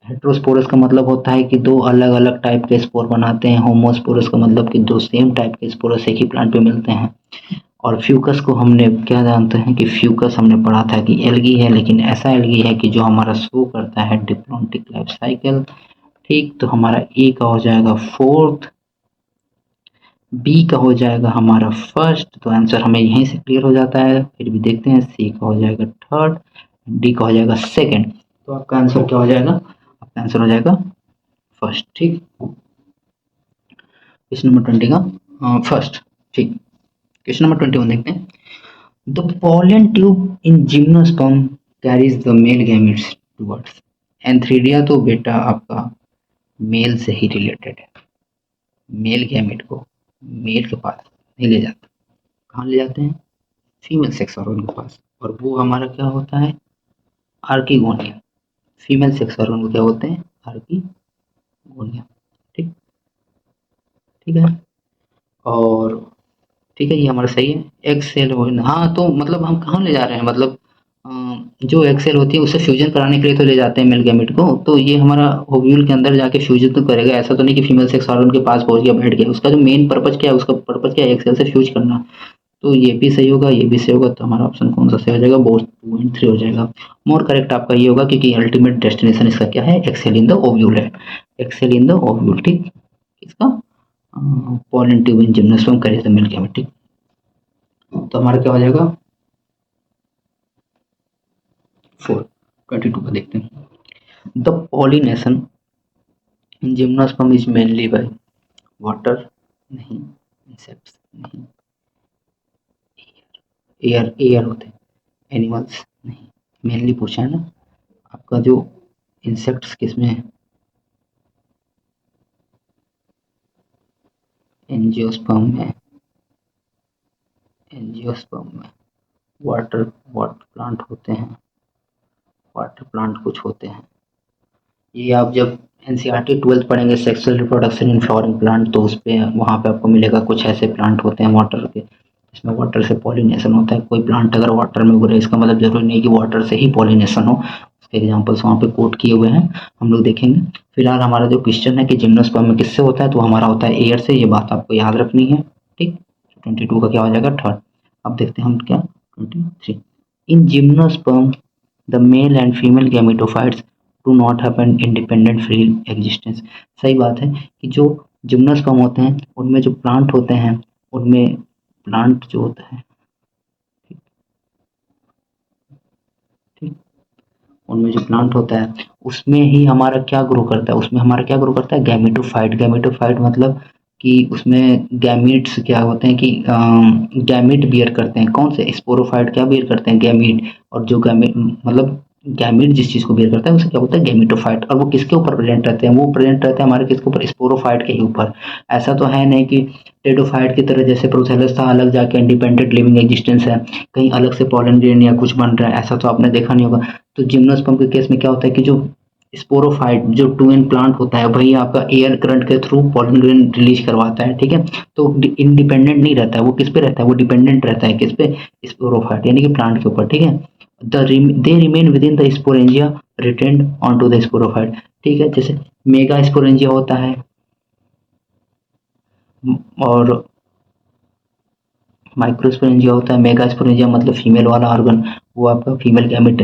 हेट्रोस्पोरस का मतलब होता है कि दो अलग अलग टाइप के स्पोर बनाते हैं। होमोस्पोरस का मतलब कि दो सेम टाइप के स्पोरस एक ही प्लांट पे मिलते हैं। और फ्यूकस को हमने क्या जानते हैं कि फ्यूकस हमने पढ़ा था कि एल्गी है, लेकिन ऐसा एल्गी है कि जो हमारा शो करता है डिप्लॉन्टिक लाइफ साइकिल, ठीक। तो हमारा ए का हो जाएगा फोर्थ, बी का हो जाएगा हमारा फर्स्ट, तो आंसर हमें यहीं से क्लियर हो जाता है। फिर भी देखते हैं, सी का हो जाएगा थर्ड, डी का हो जाएगा सेकंड। तो आपका आंसर क्या हो जाएगा, आपका आंसर हो जाएगा फर्स्ट, ठीक। क्वेश्चन नंबर 20 का फर्स्ट, ठीक। क्वेश्चन नंबर 21 देखते हैं। The pollen tube in gymnosperm carries the male gametes towards। Antheridia तो बेटा आपका मेल से ही रिलेटेड है। मेल गैमेट को मेल के पास नहीं ले जाते, कहाँ ले जाते हैं, फीमेल सेक्स ऑर्गन के पास। और वो हमारा क्या होता है, आर्किगोनिया। फीमेल सेक्स ऑर्गन को क्या बोलते हैं, आर्किगोनिया, ठीक। ठीक है, और ठीक है, ये हमारा सही है। एक्सेल हाँ, तो मतलब हम कहाँ ले जा रहे हैं, मतलब जो एक्सेल होती है उससे फ्यूजन कराने के लिए तो ले जाते हैं मेल गैमेट को। तो ये हमारा ओव्यूल के अंदर जाके फ्यूजन तो करेगा, ऐसा तो नहीं कि फीमेल सेक्स ऑर्गन के पास पहुंच गया बैठ गया। उसका जो मेन पर्पज क्या है, उसका पर्पज क्या है, एक्सेल से फ्यूज करना। तो ये भी सही होगा, ये भी सही होगा। तो हमारा ऑप्शन कौन सा सही हो जाएगा, बोथ 2 एंड 3 हो जाएगा। मोर करेक्ट आपका ये होगा, क्योंकि अल्टीमेट डेस्टिनेशन इसका क्या है, एक्सेल इन द ओव्यूल है। एक्सेल इन द ओव्यूल, ठीक। इसका pollen tube in gymnosperm carries the male gamete, ठीक। तो हमारा क्या हो जाएगा 4। 22 का देखते हैं। The pollination in gymnosperm is mainly by water, नहीं, इंसेक्ट्स नहीं, एयर एयर होते हैं, एनिमल्स नहीं, मेनली पूछा है ना आपका। जो इंसेक्ट्स किसमें है, एंजियोस्पर्म में, एंजियोस्पर्म में। वाटर वाटर प्लांट होते हैं, वाटर प्लांट कुछ होते हैं। ये आप जब एनसीईआरटी 12th पढ़ेंगे, sexual reproduction in flowering plant, तो उस पे वहाँ पे आपको मिलेगा कुछ ऐसे प्लांट होते हैं वाटर के, इसमें वाटर से पॉलिनेशन होता है। कोई प्लांट अगर वाटर में उग रहा है, इसका मतलब जरूरी नहीं कि वाटर से ही पॉलिनेशन हो। उसके एग्जाम्पल्स वहाँ पे कोट किए हुए हैं, हम लोग देखेंगे। फिलहाल हमारा जो क्वेश्चन है कि जिम्नोस्पर्म में किससे होता है, तो हमारा होता है एयर से। ये बात आपको याद रखनी है, ठीक। 22 का क्या हो जाएगा, थर्ड। अब देखते हैं हम क्या 23। इन gymnosperm the male and female gametophytes do not have an independent free existence. सही बात है कि जो जिम्नोस्पर्म होते हैं उनमें जो प्लांट होते हैं, उनमें प्लांट जो होता है, ठीक, उनमें जो प्लांट होता है उसमें ही हमारा क्या ग्रो करता है, उसमें हमारा क्या ग्रो करता है, गैमेटोफाइट। गैमेटोफाइट मतलब कि उसमें गैमीट्स क्या होते हैं कि गैमीट बियर करते हैं। कौन से, स्पोरोफाइट क्या बियर करते हैं, गैमीट। और जो गैमीट मतलब गैमीट जिस चीज़ को बियर करता है उसे क्या बोलता है, गैमेटोफाइट। और वो किसके ऊपर प्रेजेंट रहते हैं, वो प्रेजेंट रहते हैं हमारे किसके ऊपर, स्पोरोफाइट के ही ऊपर। ऐसा तो है नहीं कि टेडोफाइट की तरह जैसे प्रोसेलस था अलग जाके इंडिपेंडेंट लिविंग एग्जिस्टेंस है, कहीं अलग से पॉलन ग्रेन या कुछ बन रहा है, ऐसा तो आपने देखा नहीं होगा। तो जिम्नोस्पर्म के केस में क्या होता है कि जो स्पोरोफाइट जो टू एन प्लांट होता है वही आपका एयर करंट के थ्रू पॉलन ग्रेन रिलीज करवाता है, ठीक है। तो इंडिपेंडेंट नहीं रहता है, वो किस पे रहता है, वो डिपेंडेंट रहता है किस पे, स्पोरोफाइट यानी कि प्लांट के ऊपर, ठीक है। They remain within the sporangia retained on to the sporophyte, ठीक है। जैसे मेगा स्पोरेंजिया होता है, और माइक्रोस्पोरेंजिया होता है। मेगा स्पोरेंजिया मतलब फीमेल वाला ऑर्गन, वो आपका फीमेल गैमेट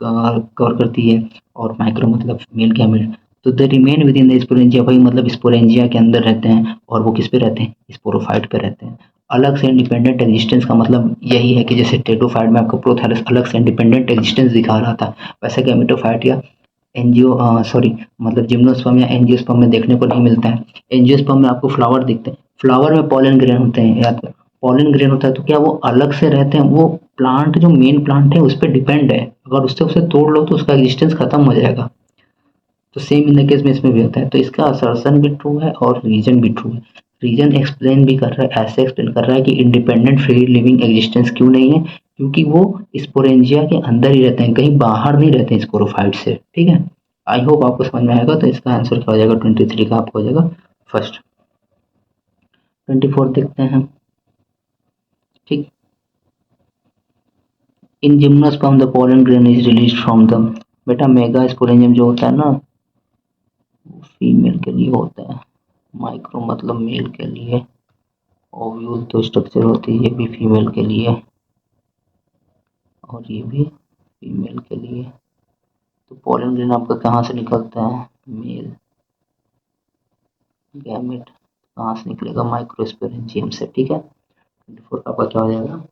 कवर करती है, और माइक्रो मतलब मेल गैमेट। तो the remain within the sporangia, भाई मतलब स्पोरेंजिया के अंदर रहते हैं और वो किस पे रहते हैं, स्पोरोफाइट पे रहते हैं। अलग से इंडिपेंडेंट एग्जिस्टेंस का मतलब यही है कि जैसे टेटोफाइट में आपको प्रोथैलस अलग से इंडिपेंडेंट एग्जिस्टेंस दिखा रहा था, वैसे गैमेटोफाइट या एंजियो सॉरी मतलब जिम्नोस्पर्म या एंजियोस्पर्म में देखने को नहीं मिलता है। एंजियोस्पर्म में आपको फ्लावर दिखते हैं, फ्लावर में पॉलन ग्रेन होते हैं, या पॉलन ग्रेन होता है तो क्या वो अलग से रहते हैं, वो प्लांट जो मेन प्लांट है उस पर डिपेंड है, अगर उससे उसे तोड़ लो तो उसका एग्जिस्टेंस खत्म हो जाएगा। तो सेम इन द केस में इसमें भी होता है, तो इसका असर्शन भी ट्रू है और रीजन भी ट्रू है। रीजन एक्सप्लेन भी कर रहा है, ऐसे एक्सप्लेन कर रहा है कि इंडिपेंडेंट फ्री लिविंग एग्जिस्टेंस क्यों नहीं है, क्योंकि वो स्पोरेंजिया के अंदर ही रहते हैं, कहीं बाहर नहीं रहते हैं स्पोरोफाइट से। ठीक है, आई होप आपको समझ में आएगा। तो इसका आंसर क्या हो जाएगा, 23 का आपको हो जाएगा फर्स्ट। 24 देखते हैं। ठीक, इन gymnosperm the pollen grain is release from the, बेटा मेगा स्पोरेंजियम जो होता है ना फीमेल के लिए होता है, माइक्रो मतलब मेल के लिए, ओव्यूल तो स्ट्रक्चर होती है ये भी फीमेल के लिए और ये भी फीमेल के लिए। तो पोलन ग्रेन आपका कहाँ से निकलता है, मेल गैमेट कहाँ से निकलेगा, माइक्रोस्पोरेंजियम से। ठीक है, 24 आपका क्या हो जाएगा,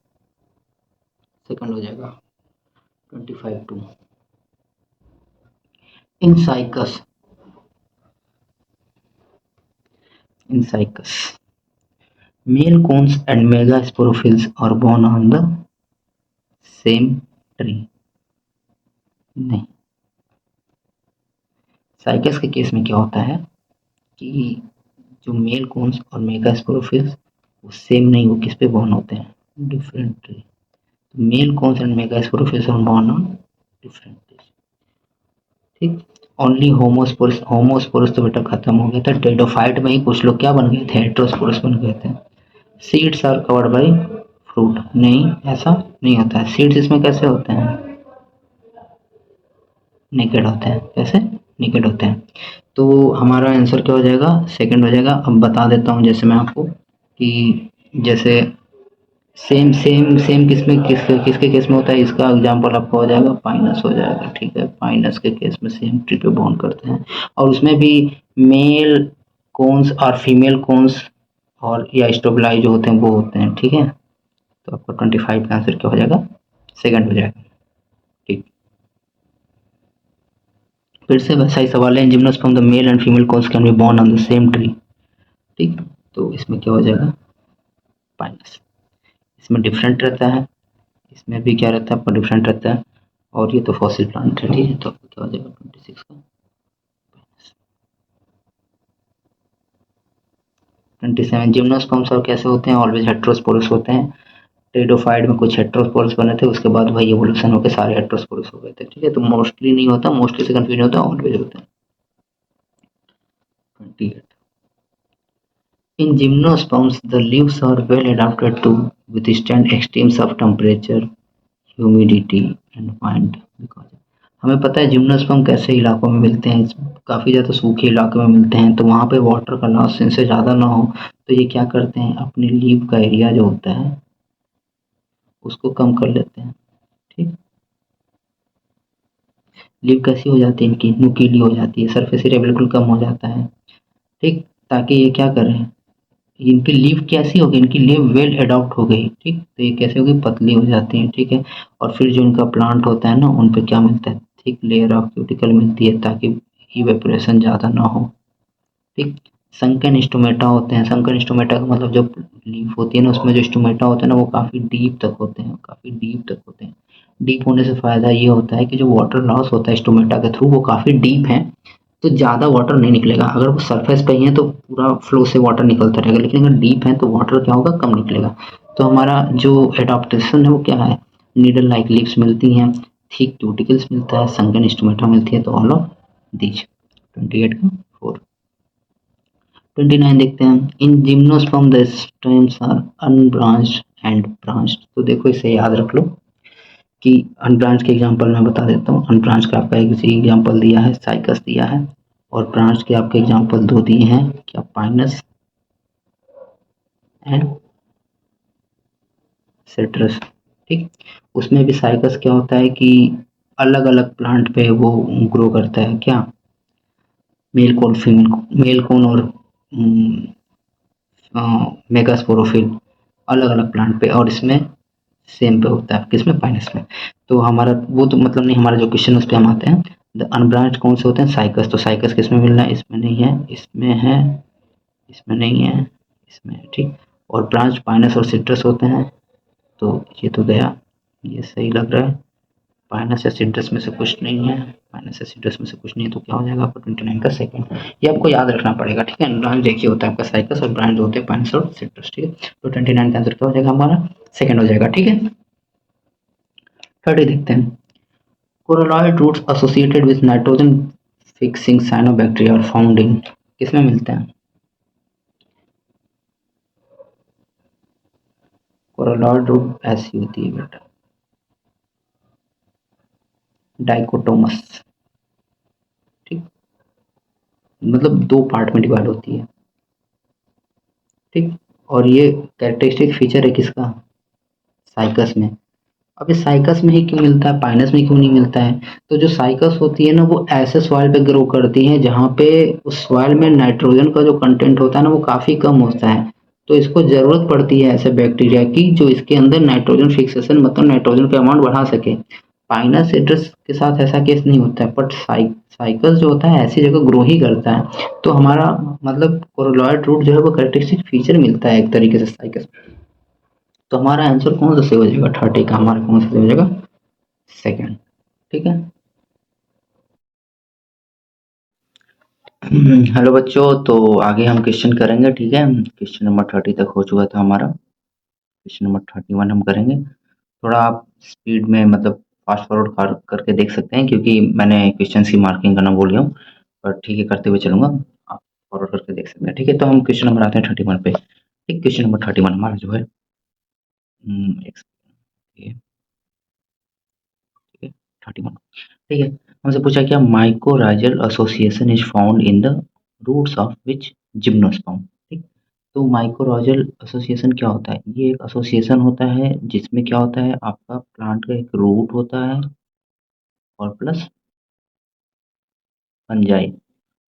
सेकंड हो जाएगा। 25 two, in Cycas, in Cycas male cones and megasporophylls are borne on the same tree. नहीं, साइकस के केस में क्या होता है कि जो मेल कोन्स और मेगा स्पोरोफिल्स वो सेम नहीं, वो किस पे बॉर्न होते हैं, different tree. Male cones and megasporophylls are borne on different tree. ठीक, ओनली होमोस्पोरस, होमोस्पोरस तो बेटा खत्म हो गया था, टेडोफाइट में ही कुछ लोग क्या बन गए थे, हेटेरोस्पोरस बन गए थे। Seeds are covered by fruit, नहीं ऐसा नहीं होता है, सीड्स इसमें कैसे होते हैं, नेकेड होते हैं, कैसे नेकेड होते हैं। तो हमारा आंसर क्या हो जाएगा, सेकंड हो जाएगा। अब बता देता हूँ जैसे मैं आपको कि जैसे सेम सेम सेम किसमें किसके केस में होता है, इसका एग्जांपल आपका हो जाएगा पाइनस हो जाएगा। ठीक है, पाइनस के केस में सेम ट्री पे बॉन्ड करते हैं और उसमें भी मेल कोन्स और फीमेल कोन्स और या स्टोबलाई जो होते हैं वो होते हैं। ठीक है, तो आपका 25 का आंसर क्या हो जाएगा, सेकंड हो जाएगा। ठीक, फिर से वैसा ही सवाल है, gymnosperm the male and female cones can be borne on the same tree. ठीक, तो इसमें क्या हो जाएगा, पाइनस। इसमें डिफरेंट रहता है, इसमें भी क्या रहता है आपका डिफरेंट रहता है, और ये तो फॉसिल प्लांट है। ठीक है, तो क्या हो जाएगा 26 का। 27 जिम्नोस्पर्म्स और कैसे होते हैं, ऑलवेज हेट्रोस्पोरस होते हैं। टेडोफाइट में कुछ हेट्रोस्पोरस बने थे, उसके बाद वही एवोल्यूशन होकर सारे हेट्रोस्पोरस हो गए थे। ठीक है, तो मोस्टली नहीं होता, मोस्टली से कंफ्यूजन होता है, ऑलवेज होता है। 28 in gymnosperms the leaves are well adapted to withstand extremes of temperature, humidity and wind. Because हमें पता है जिम्नोस्पर्म कैसे इलाकों में मिलते हैं, काफ़ी ज़्यादा सूखे इलाकों में मिलते हैं, तो वहाँ पे वाटर का लॉस इनसे ज़्यादा ना हो, तो ये क्या करते हैं अपने लीव का एरिया जो होता है उसको कम कर लेते हैं। ठीक, लीव कैसी हो जाती है, इनकी नुकीली हो जाती है, सरफेस एरिया बिल्कुल कम हो जाता है। ठीक, ताकि ये क्या करें, इनकी लीव कैसी होगी, इनकी लीव वेल एडॉप्ट हो गई। ठीक, तो ये कैसे होगी, पतली हो जाती है। ठीक है, और फिर जो इनका प्लांट होता है ना उन पे क्या मिलता है, थिक लेयर ऑफ क्यूटिकल मिलती है ताकि इवेपोरेशन ज़्यादा ना हो। ठीक, संकन स्टोमेटा होते हैं, संकन स्टोमेटा का मतलब जो लीफ होती है ना उसमें जो स्टोमेटा होते हैं ना वो काफ़ी डीप तक होते हैं, काफ़ी डीप तक होते हैं। डीप होने से फ़ायदा ये होता है कि जो वाटर लॉस होता है स्टोमेटा के थ्रू वो काफ़ी डीप है, तो ज़्यादा वाटर नहीं निकलेगा। अगर वो सरफेस पे ही है तो पूरा फ्लो से वाटर निकलता रहेगा, लेकिन अगर डीप है तो वाटर क्या होगा, कम निकलेगा। तो हमारा जो एडाप्टेशन है वो क्या है, नीडल लाइक लीव्स मिलती हैं, थिक क्यूटिकल्स मिलता है, संकन स्टोमेटा मिलती है, तो ऑल ऑफ दीज। 28 का 4। 29 देखते हैं, in gymnosperm the stems are unbranched and branched. तो देखो इसे याद रख लो कि अनब्रांच के एग्जांपल मैं बता देता हूँ। अनब्रांच का आपका एक एग्जांपल दिया है, साइकस दिया है, और ब्रांच के आपके एग्जांपल दो दिए हैं, क्या, पाइनस एंड सिट्रस। ठीक, उसमें भी साइकस क्या होता है कि अलग अलग प्लांट पे वो ग्रो करता है, क्या मेल कौन फीमेल, मेल कौन और मेगास्पोरोफिल अलग अलग प्लांट पे, और इसमें सेम पे होता है, किसमें, पाइनस में। तो हमारा वो तो मतलब नहीं, हमारा जो क्वेश्चन उस पे हम आते हैं। द अनब्रांच्ड कौन से होते हैं, साइकस। तो साइकस किसमें मिल रहा है, इसमें नहीं है, इसमें है, इसमें नहीं है, इसमें है, ठीक। और ब्रांच पाइनस और सिट्रस होते हैं। तो ये तो गया, ये सही लग रहा है। पाइनस या सिट्रस में से कुछ नहीं है, पाइनस या सिट्रस में से कुछ नहीं है, तो क्या हो जाएगा आपका 29 का सेकंड। ये आपको याद रखना पड़ेगा, ठीक है। ब्रांच देखिए होता है आपका साइकस, और ब्रांच होते हैं पाइनस और सिट्रस, ठीक है। तो 29 का आंसर क्या हो जाएगा हमारा, सेकंड हो जाएगा, ठीक है। 30 देखते हैं। Coralloid roots associated with nitrogen fixing cyanobacteria are found in, किसमें मिलते हैं। कोरोलॉइड रूट ऐसी होती है बेटा, डाइकोटोमस, ठीक। मतलब दो पार्ट में डिवाइड होती है, ठीक। और ये कैरेक्टरिस्टिक फीचर है किसका, साइकस में। अब इस साइकस में ही क्यों मिलता है, पाइनस में क्यों नहीं मिलता है। तो जो साइकस होती है ना, वो ऐसे सॉइल पे ग्रो करती है जहाँ पे उस सॉइल में नाइट्रोजन का जो कंटेंट होता है ना, वो काफ़ी कम होता है। तो इसको ज़रूरत पड़ती है ऐसे बैक्टीरिया की जो इसके अंदर नाइट्रोजन फिक्सेशन, मतलब नाइट्रोजन का अमाउंट बढ़ा सके। पाइनस सिट्रस के साथ ऐसा केस नहीं होता है, बट साइकस जो होता है ऐसी जगह ग्रो ही करता है। तो हमारा मतलब कोरोलॉइड रूट जो है वो कैरेक्टरिस्टिक फीचर मिलता है एक तरीके से साइकस। तो हमारा आंसर कौन सा सही हो जाएगा, 30 का हमारा कौन सा सही हो जाएगा, सेकंड, ठीक है। हेलो बच्चों, तो आगे हम क्वेश्चन करेंगे, ठीक है। क्वेश्चन नंबर 30 तक हो चुका था हमारा, क्वेश्चन नंबर 31 हम करेंगे। थोड़ा आप स्पीड में मतलब फास्ट फॉरवर्ड करके देख सकते हैं, क्योंकि मैंने क्वेश्चन की मार्किंग करना भूल गया हूँ, पर ठीक है करते हुए चलूंगा। आप फॉरवर्ड करके देख सकते हैं, ठीक है। तो हम क्वेश्चन नंबर आते हैं 31 पे, ठीक। क्वेश्चन नंबर 31 हमारा जो है, एक ये, ठीक है, 31, ठीक है। हमसे पूछा क्या, mycorrhizal association is found in the roots of which gymnosperm, ठीक। तो माइकोराइजल एसोसिएशन क्या होता है, ये एक एसोसिएशन होता है जिसमें क्या होता है, आपका प्लांट का एक रूट होता है और प्लस फंजाई।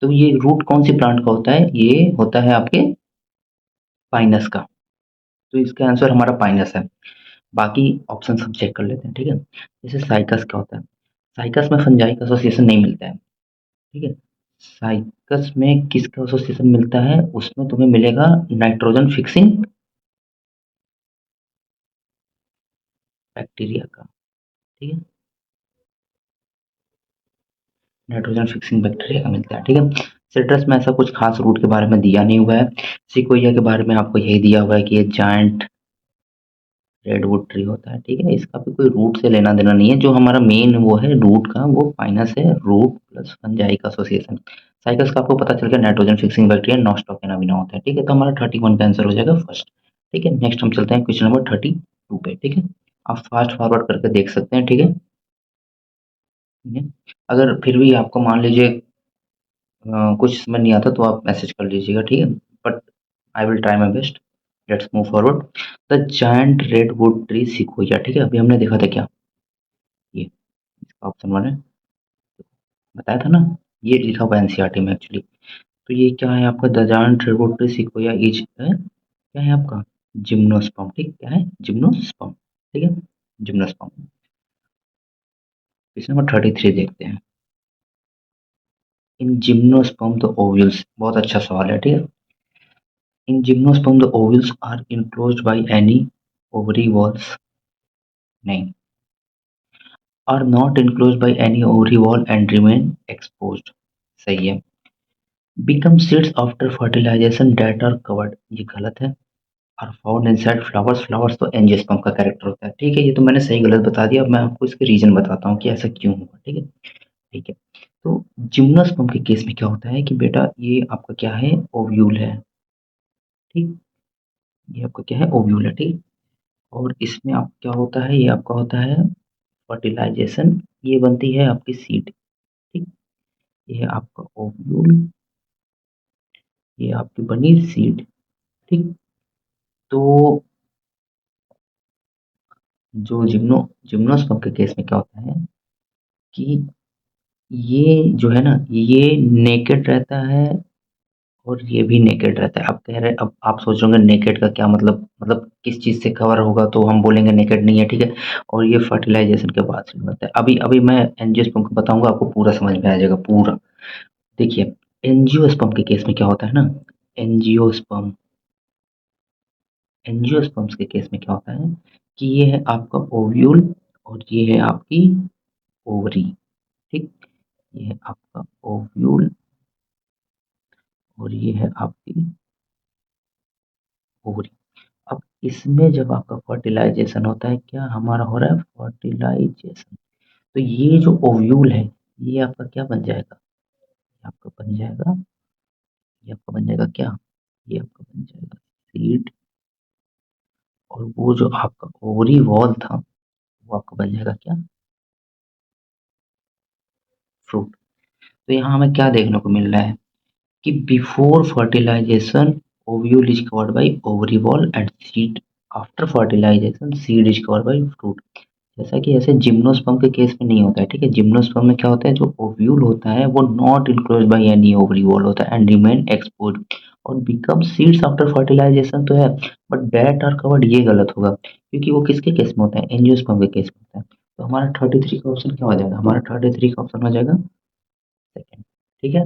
तो ये रूट कौन सी प्लांट का होता है, ये होता है आपके पाइनस का। तो इसका आंसर हमारा पाइनस है। बाकी ऑप्शन सब चेक कर लेते हैं, ठीक है। जैसे साइकस क्या होता है, साइकस में फंजाई का एसोसिएशन नहीं मिलता है, ठीक है। साइकस में किसका एसोसिएशन मिलता है, उसमें तुम्हें मिलेगा नाइट्रोजन फिक्सिंग बैक्टीरिया का, ठीक है। नाइट्रोजन फिक्सिंग बैक्टीरिया का मिलता है, ठीक है। सिट्रस में ऐसा कुछ खास रूट के बारे में दिया नहीं हुआ है। सिकोया के बारे में आपको यही दिया हुआ है कि ये जायंट रेडवुड ट्री होता है, ठीक है। इसका भी कोई रूट से लेना देना नहीं है, जो हमारा मेन वो है रूट का, वो पाइनस है, रूट प्लस फंजाई का एसोसिएशन। साइकस का आपको पता चल गया, nitrogen fixing bacteria nostoc Anabaena होता है, ठीक है। तो हमारा 31 का आंसर हो जाएगा फर्स्ट, ठीक है। नेक्स्ट हम चलते हैं क्वेश्चन नंबर 32 पे, ठीक है। आप फास्ट फॉरवर्ड करके देख सकते हैं, ठीक है। अगर फिर भी आपको मान लीजिए कुछ समझ नहीं आता, तो आप मैसेज कर लीजिएगा, ठीक है। But I will try my best. Let's move forward. The giant redwood tree sequoia, ठीक है। अभी हमने देखा था क्या, ये इसका ऑप्शन वन है, बताया था ना, ये लिखा हुआ एनसीईआरटी में एक्चुअली। तो ये क्या है आपका, the giant redwood tree sequoia is है, क्या है आपका, जिम्नोस्पर्म, ठीक, क्या है, जिम्नोस्पर्म, ठीक है, जिम्नोस्पर्म। क्वेश्चन नंबर 33 देखते हैं। इन जिम्नोस्पर्म द ओव्यूल्स, बहुत अच्छा सवाल है, ठीक है। In gymnosperm, the ovules are enclosed by any ovary walls. नहीं, are not enclosed by any ovary wall and remain exposed. सही है। Become seeds after fertilization that are covered. ये गलत है। Are found inside flowers. Flowers तो angiosperm का character होता है, ठीक है। ये तो मैंने सही गलत बता दिया। अब मैं आपको इसके रीजन बताता हूँ कि ऐसा क्यों हुआ, ठीक है, ठीक है। तो जिम्नोस्पर्म के केस में क्या होता है कि बेटा ये आपका क्या है, ओव्यूल है, ठीक। ये आपका क्या है, ओव्यूल है, ठीक। और इसमें आप क्या होता है, ये आपका होता है फर्टिलाइजेशन, ये बनती है आपकी सीड, ठीक। ये है आपका ओव्यूल, ये आपकी बनी सीड, ठीक। तो जो जिम्नोस्पर्म के केस में क्या होता है कि ये जो है ना, ये नेकेड रहता है और ये भी नेकेड रहता है। अब कह रहे, अब आप सोच रहे होंगे नेकेड का क्या मतलब किस चीज़ से कवर होगा तो हम बोलेंगे नेकेड नहीं है, ठीक है? और ये फर्टिलाइज़ेशन के बाद से होता है। अभी अभी मैं एंजियोस्पर्म को बताऊँगा, आपको पूरा समझ में आ जाएगा पूरा। देखिए, एंजियोस्पर्म के केस में क्या होता है ना, एंजियोस्पर्म एंजियोस्पर्म्स के केस में क्या होता है कि ये है आपका ओव्यूल और ये है आपकी ओवरी, ठीक? ये है आपका ओव्यूल और ये है आपकी ओवरी। अब इसमें जब आपका फर्टिलाइजेशन होता है, क्या हमारा हो रहा है फर्टिलाइजेशन, तो ये जो ओव्यूल है ये आपका क्या बन जाएगा, ये आपका बन जाएगा, ये आपका बन जाएगा क्या, ये आपका बन जाएगा सीड। और वो जो आपका ओवरी वॉल था वो आपका बन जाएगा क्या, फ्रूट। तो यहाँ हमें क्या देखने को मिल रहा है कि before fertilisation ovule is covered by ovary wall and seed, after fertilisation seed is covered by fruit. जैसा कि ऐसे जिम्नोस्पर्म के केस में नहीं होता है, ठीक है? जिम्नोस्पर्म में क्या होता है, जो ओव्यूल होता है वो not enclosed by any ovary wall होता है एंड रिमेन एक्सपोज्ड और बिकम सीड्स आफ्टर फर्टिलाइजेशन तो है, बट दैट आर कवर्ड, ये गलत होगा क्योंकि वो किसके केस में होता है, एंजियोस्पर्म के केस में होता है। तो हमारा 33 का ऑप्शन क्या हो जाएगा, हमारा 33 का ऑप्शन हो जाएगा सेकंड, ठीक है?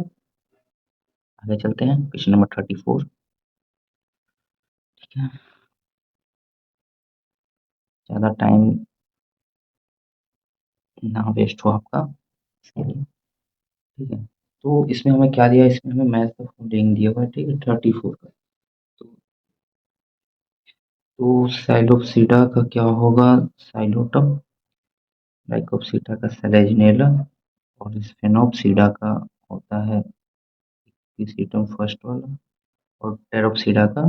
आगे चलते हैं क्वेश्चन नंबर 34, ठीक है? ज़्यादा टाइम ना वेस्ट हो आपका इसके लिए, ठीक है? तो इसमें हमें क्या दिया, इसमें हमें मैथ का फुल दिया हुआ है, ठीक है? 34 का। तो साइलोप्सीडा का क्या होगा, साइलोटम, लाइकोप्सीडा का सेलेजनेला और स्फेनोप्सीडा का होता है इक्विसीटम फर्स्ट वाला और टेरोप्सीडा का,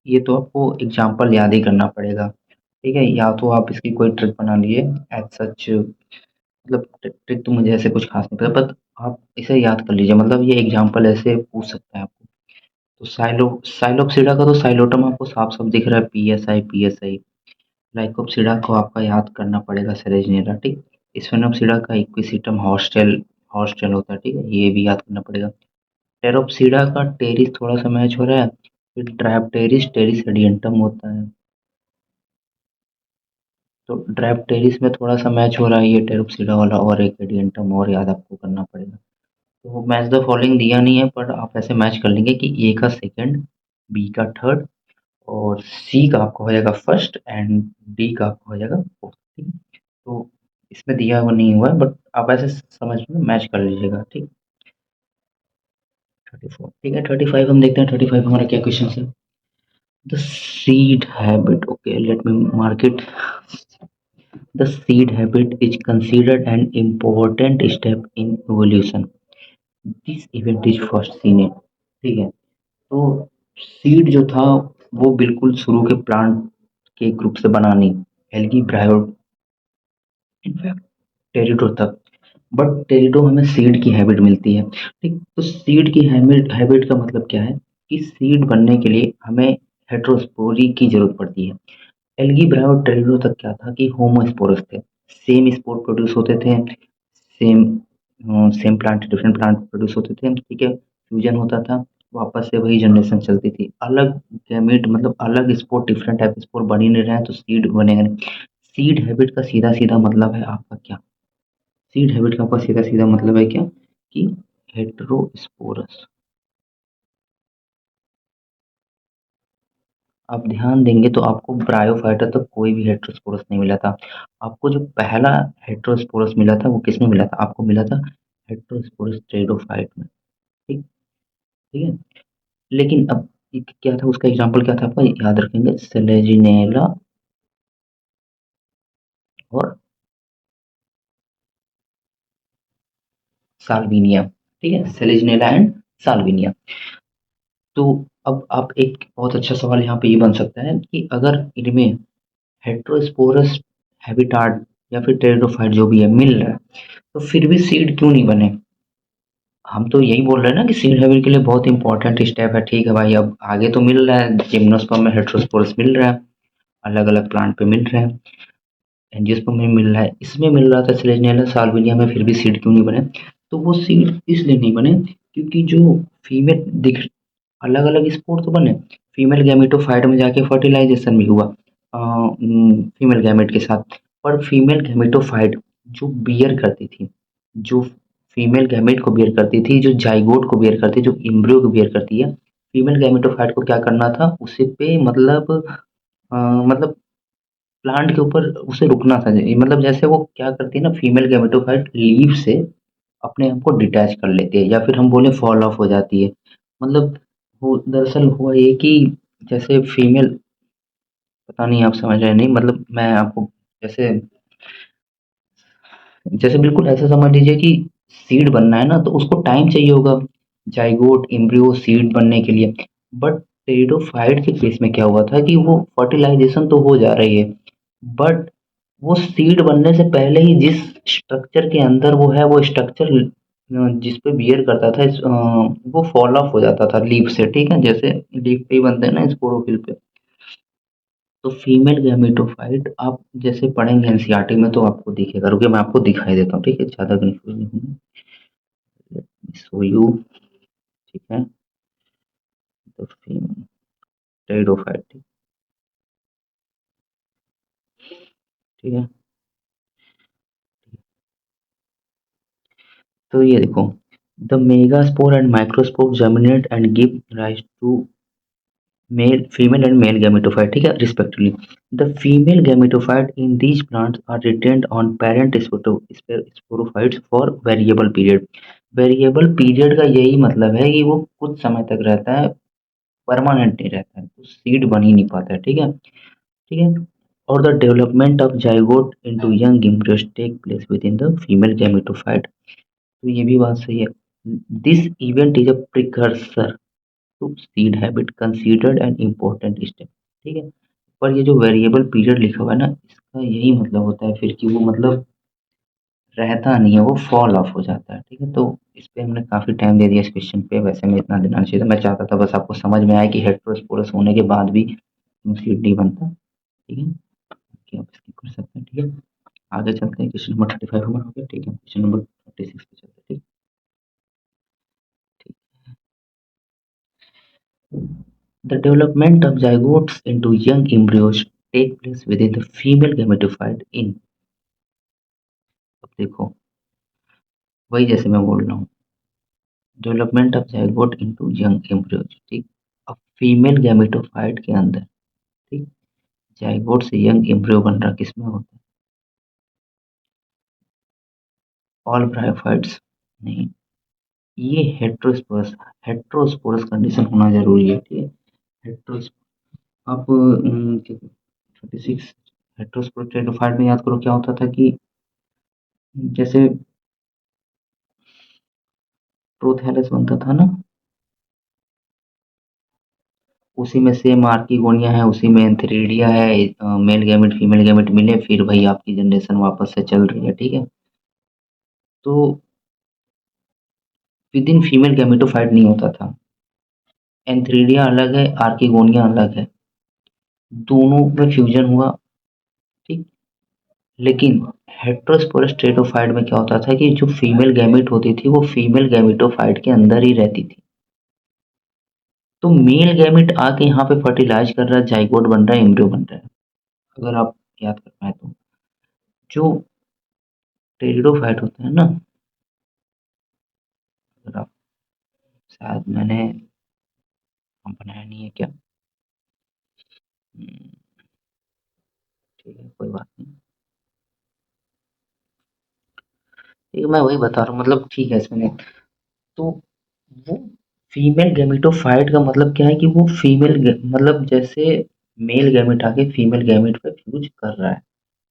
ये तो आपको एग्जाम्पल याद ही करना पड़ेगा, ठीक है? या तो आप इसकी कोई ट्रिक बना लिए एज सच, मतलब ट्रिक तो मुझे ऐसे कुछ खास नहीं पता, बट आप इसे याद कर लीजिए, मतलब ये एग्जाम्पल ऐसे पूछ सकता है आपको। तो साइलोप्सीडा का तो साइलोटम आपको साफ साफ दिख रहा है, पी एस आई। लाइकोप्सीडा को आपका याद करना पड़ेगा, सेरेजिनेला, ठीक? स्फेनोप्सीडा का इक्विसिटम हॉस्टेल हॉस्टेल होता है, ठीक है? ये भी याद करना पड़ेगा। टेरोप्सीडा का टेरिस थोड़ा सा मैच हो रहा है, फिर ड्रायोप्टेरिस टेरिस हेडियंटम होता है, तो ड्रायोप्टेरिस में थोड़ा सा मैच हो रहा है ये टेरोप्सीडा वाला, और एक हेडियंटम और याद आपको करना पड़ेगा। तो मैच द फॉलोइंग दिया नहीं है, पर आप ऐसे मैच कर लेंगे कि ए का सेकंड, बी का थर्ड और सी का आपका हो जाएगा फर्स्ट एंड डी का आपका हो जाएगा फोर्थ, ठीक है? तो इसमें दिया हुआ नहीं हुआ है, बट आप ऐसे समझ में मैच कर लीजिएगा, ठीक? 34, ठीक है? 35 हम देखते हैं, 35 हमारा क्या क्वेश्चन है। The seed habit, okay let me mark it. The seed habit is considered an important step in evolution, this event is first seen in, ठीक है? तो सीड जो था वो बिल्कुल शुरू के प्लांट के ग्रुप से बना नहीं, एल्गी ब्रायोड, इनफैक्ट टेरिडो तक, बट टेरिडो हमें सीड की हैबिट मिलती है, ठीक? तो सीड की हैबिट हैबिट का मतलब क्या है कि सीड बनने के लिए हमें हेटेरोस्पोरी की जरूरत पड़ती है। एल्गी ब्रायोड टेरिडो तक क्या था कि होमोस्पोरस थे, सेम स्पोर प्रोड्यूस होते थे, same same plant different plant produce होते थे, ठीक है? फ्यूजन होता था, वापस से वही जनरेशन चलती थी, अलग गैमेट मतलब अलग स्पोर, डिफरेंट टाइप स्पोर बन ही नहीं रहे हैं तो सीड बनेगा नहीं। सीड हैबिट का सीधा सीधा मतलब है आपका क्या, सीड हैबिट का आपका सीधा सीधा मतलब है क्या कि हेटेरोस्पोरस। आप ध्यान देंगे तो आपको ब्रायोफाइटा तक कोई भी हेटेरोस्पोरस नहीं मिला था। आपको जो पहला हेटेरोस्पोरस मिला था वो किसमें मिला था, आपको मिला था हेटेरोस्पोरस टेरिडोफाइट में, ठीक? ठीक है? लेकिन अब एक क्या था, उसका एग्जाम्पल क्या था आपका, याद रखेंगे, सेलेजिनेला और साल्विनिया, ठीक है? Selaginella and Salvinia. तो अब आप एक बहुत अच्छा सवाल यहाँ पे ये बन सकता है कि अगर इनमें हेटेरोस्पोरस हैबिटाट या फिर टेरिडोफाइट जो भी है मिल रहा है, तो फिर भी सीड क्यों नहीं बने? हम तो यही बोल रहे हैं ना कि सीड हैबिट के लिए बहुत इंपॉर्टेंट स्टेप है, ठीक है भाई? अब आगे तो मिल रहा है, जिम्नोस्पर्म में हेटेरोस्पोरस मिल रहा है, अलग अलग प्लांट पे मिल रहे हैं, एंजियोस्पर्म में मिल रहा है, इसमें मिल रहा था सेलेनियला साल्विनिया में, फिर भी सीड क्यों नहीं बने? तो वो सीड इसलिए नहीं बने क्योंकि जो फीमेल दिख अलग अलग स्पोर तो बने, फीमेल गैमेटोफाइट में जाके फर्टिलाइजेशन भी हुआ फीमेल गैमेट के साथ, पर फीमेल गैमेटोफाइट जो बियर करती थी, जो फीमेल गैमेट को बियर करती थी, जो जाइगोट को बियर करती है, जो एम्ब्रियो को बियर करती है, फीमेल गैमेटोफाइट को क्या करना था, उसे पे मतलब प्लांट के ऊपर उसे रुकना था, मतलब जैसे वो क्या करती है ना, फीमेल गैमेटोफाइट लीफ से अपने आप को डिटैच कर लेती है, या फिर हम बोले फॉल ऑफ हो जाती है। मतलब वो दरअसल हुआ ये कि जैसे फीमेल, पता नहीं आप समझ रहे हैं नहीं, मतलब मैं आपको जैसे जैसे बिल्कुल ऐसा समझ लीजिए कि सीड बनना है ना, तो उसको टाइम चाहिए होगा, जाइगोट एम्ब्रियो सीड बनने के लिए। बट टेरिडोफाइट के केस में क्या हुआ था कि वो फर्टिलाइजेशन तो हो जा रही है, बट वो सीड बनने से पहले ही जिस स्ट्रक्चर के अंदर वो है, वो स्ट्रक्चर जिस पे बियर करता था वो फॉल ऑफ हो जाता था लीफ से, ठीक है, जैसे लीफ पे ही बनते हैं ना स्पोरोफिल पे। तो फीमेल गैमेटोफाइट आप जैसे पढ़ेंगे एनसीईआरटी में तो आपको दिखेगा, रुकिए मैं आपको दिखाई देता हूँ, ठीक है, ज़्यादा कंफ्यूज नहीं होना। शो यू, ठीक है, तो फीमेल टेरिडोफाइट, ठीक है। तो ये देखो, the megaspore and microspore germinate and give rise to male female and male gametophyte, ठीक है, respectively. The female gametophyte in these plants are retained on parent sporophytes for variable period। Variable period का यही मतलब है कि वो कुछ समय तक रहता है, परमानेंट नहीं रहता है, तो सीड बन ही नहीं पाता है, ठीक है, ठीक है। और the development of zygote into young embryos take place within the female gametophyte। तो ये भी बात सही है, this event is a precursor to seed habit considered an important step, ठीक है। पर ये जो वेरिएबल पीरियड लिखा हुआ है ना, इसका यही मतलब होता है फिर कि वो मतलब रहता नहीं है, वो फॉल ऑफ हो जाता है, ठीक है। तो इस पे हमने काफ़ी टाइम दे दिया इस क्वेश्चन पे, वैसे मैं इतना देना नहीं चाहिए था, मैं चाहता था बस आपको समझ में आए कि हेटेरोस्पोरस होने के बाद भी क्यों सीड नहीं बनता, ठीक है, कि आप स्किप कर सकते हैं, ठीक है। आगे चलते हैं, क्वेश्चन नंबर 35 हमारा हो गया, ठीक है, क्वेश्चन नंबर 36 पे चलते हैं, ठीक। The development of zygotes into young embryos take place within the female gametophyte in, अब देखो वही जैसे मैं बोल रहा हूँ, development of zygote into young embryos, ठीक। अब फीमेल गैमेटोफाइट के अंदर, ठीक, जाइगोट से यंग एम्ब्रियो बन रहा किसमें होता है? ऑल ब्रायोफाइट्स नहीं, ये हेट्रोस्पोरस, हेट्रोस्पोरस कंडीशन होना जरूरी है, ठीक है, हेट्रोस। आप 36 हेट्रोस्पोरस में याद करो क्या होता था कि जैसे प्रोथैलस बनता था ना, उसी में सेम आर्किगोनिया है, उसी में एंथेरिडिया है, मेल गैमेट फीमेल गैमेट मिले, फिर भाई आपकी जनरेशन वापस से चल रही है, ठीक है। तो विद इन फीमेल गैमेटोफाइट नहीं होता था, एंथेरिडिया अलग है, आर्किगोनिया अलग है, दोनों में फ्यूजन हुआ, ठीक। लेकिन हेटेरोस्पोरस स्ट्रेटोफाइट में क्या होता था कि जो फीमेल गैमेट होती थी वो फीमेल गैमेटोफाइट के अंदर ही रहती थी, तो मेल गैमेट आके यहाँ पे फर्टिलाइज कर रहा है, जाइगोट बन रहा है, एम्ब्रियो बन रहा है। अगर आप याद कर पाए तो जो टेरिडोफाइट होता है ना, अगर आप, शायद मैंने बनाया नहीं है क्या, ठीक है कोई बात नहीं, ठीक है मैं वही बता रहा हूँ, मतलब ठीक है इसमें नहीं। तो वो फीमेल गैमेटोफाइट का मतलब क्या है कि वो मतलब जैसे मेल गैमेट आके फीमेल गैमेट पे फ्यूज कर रहा है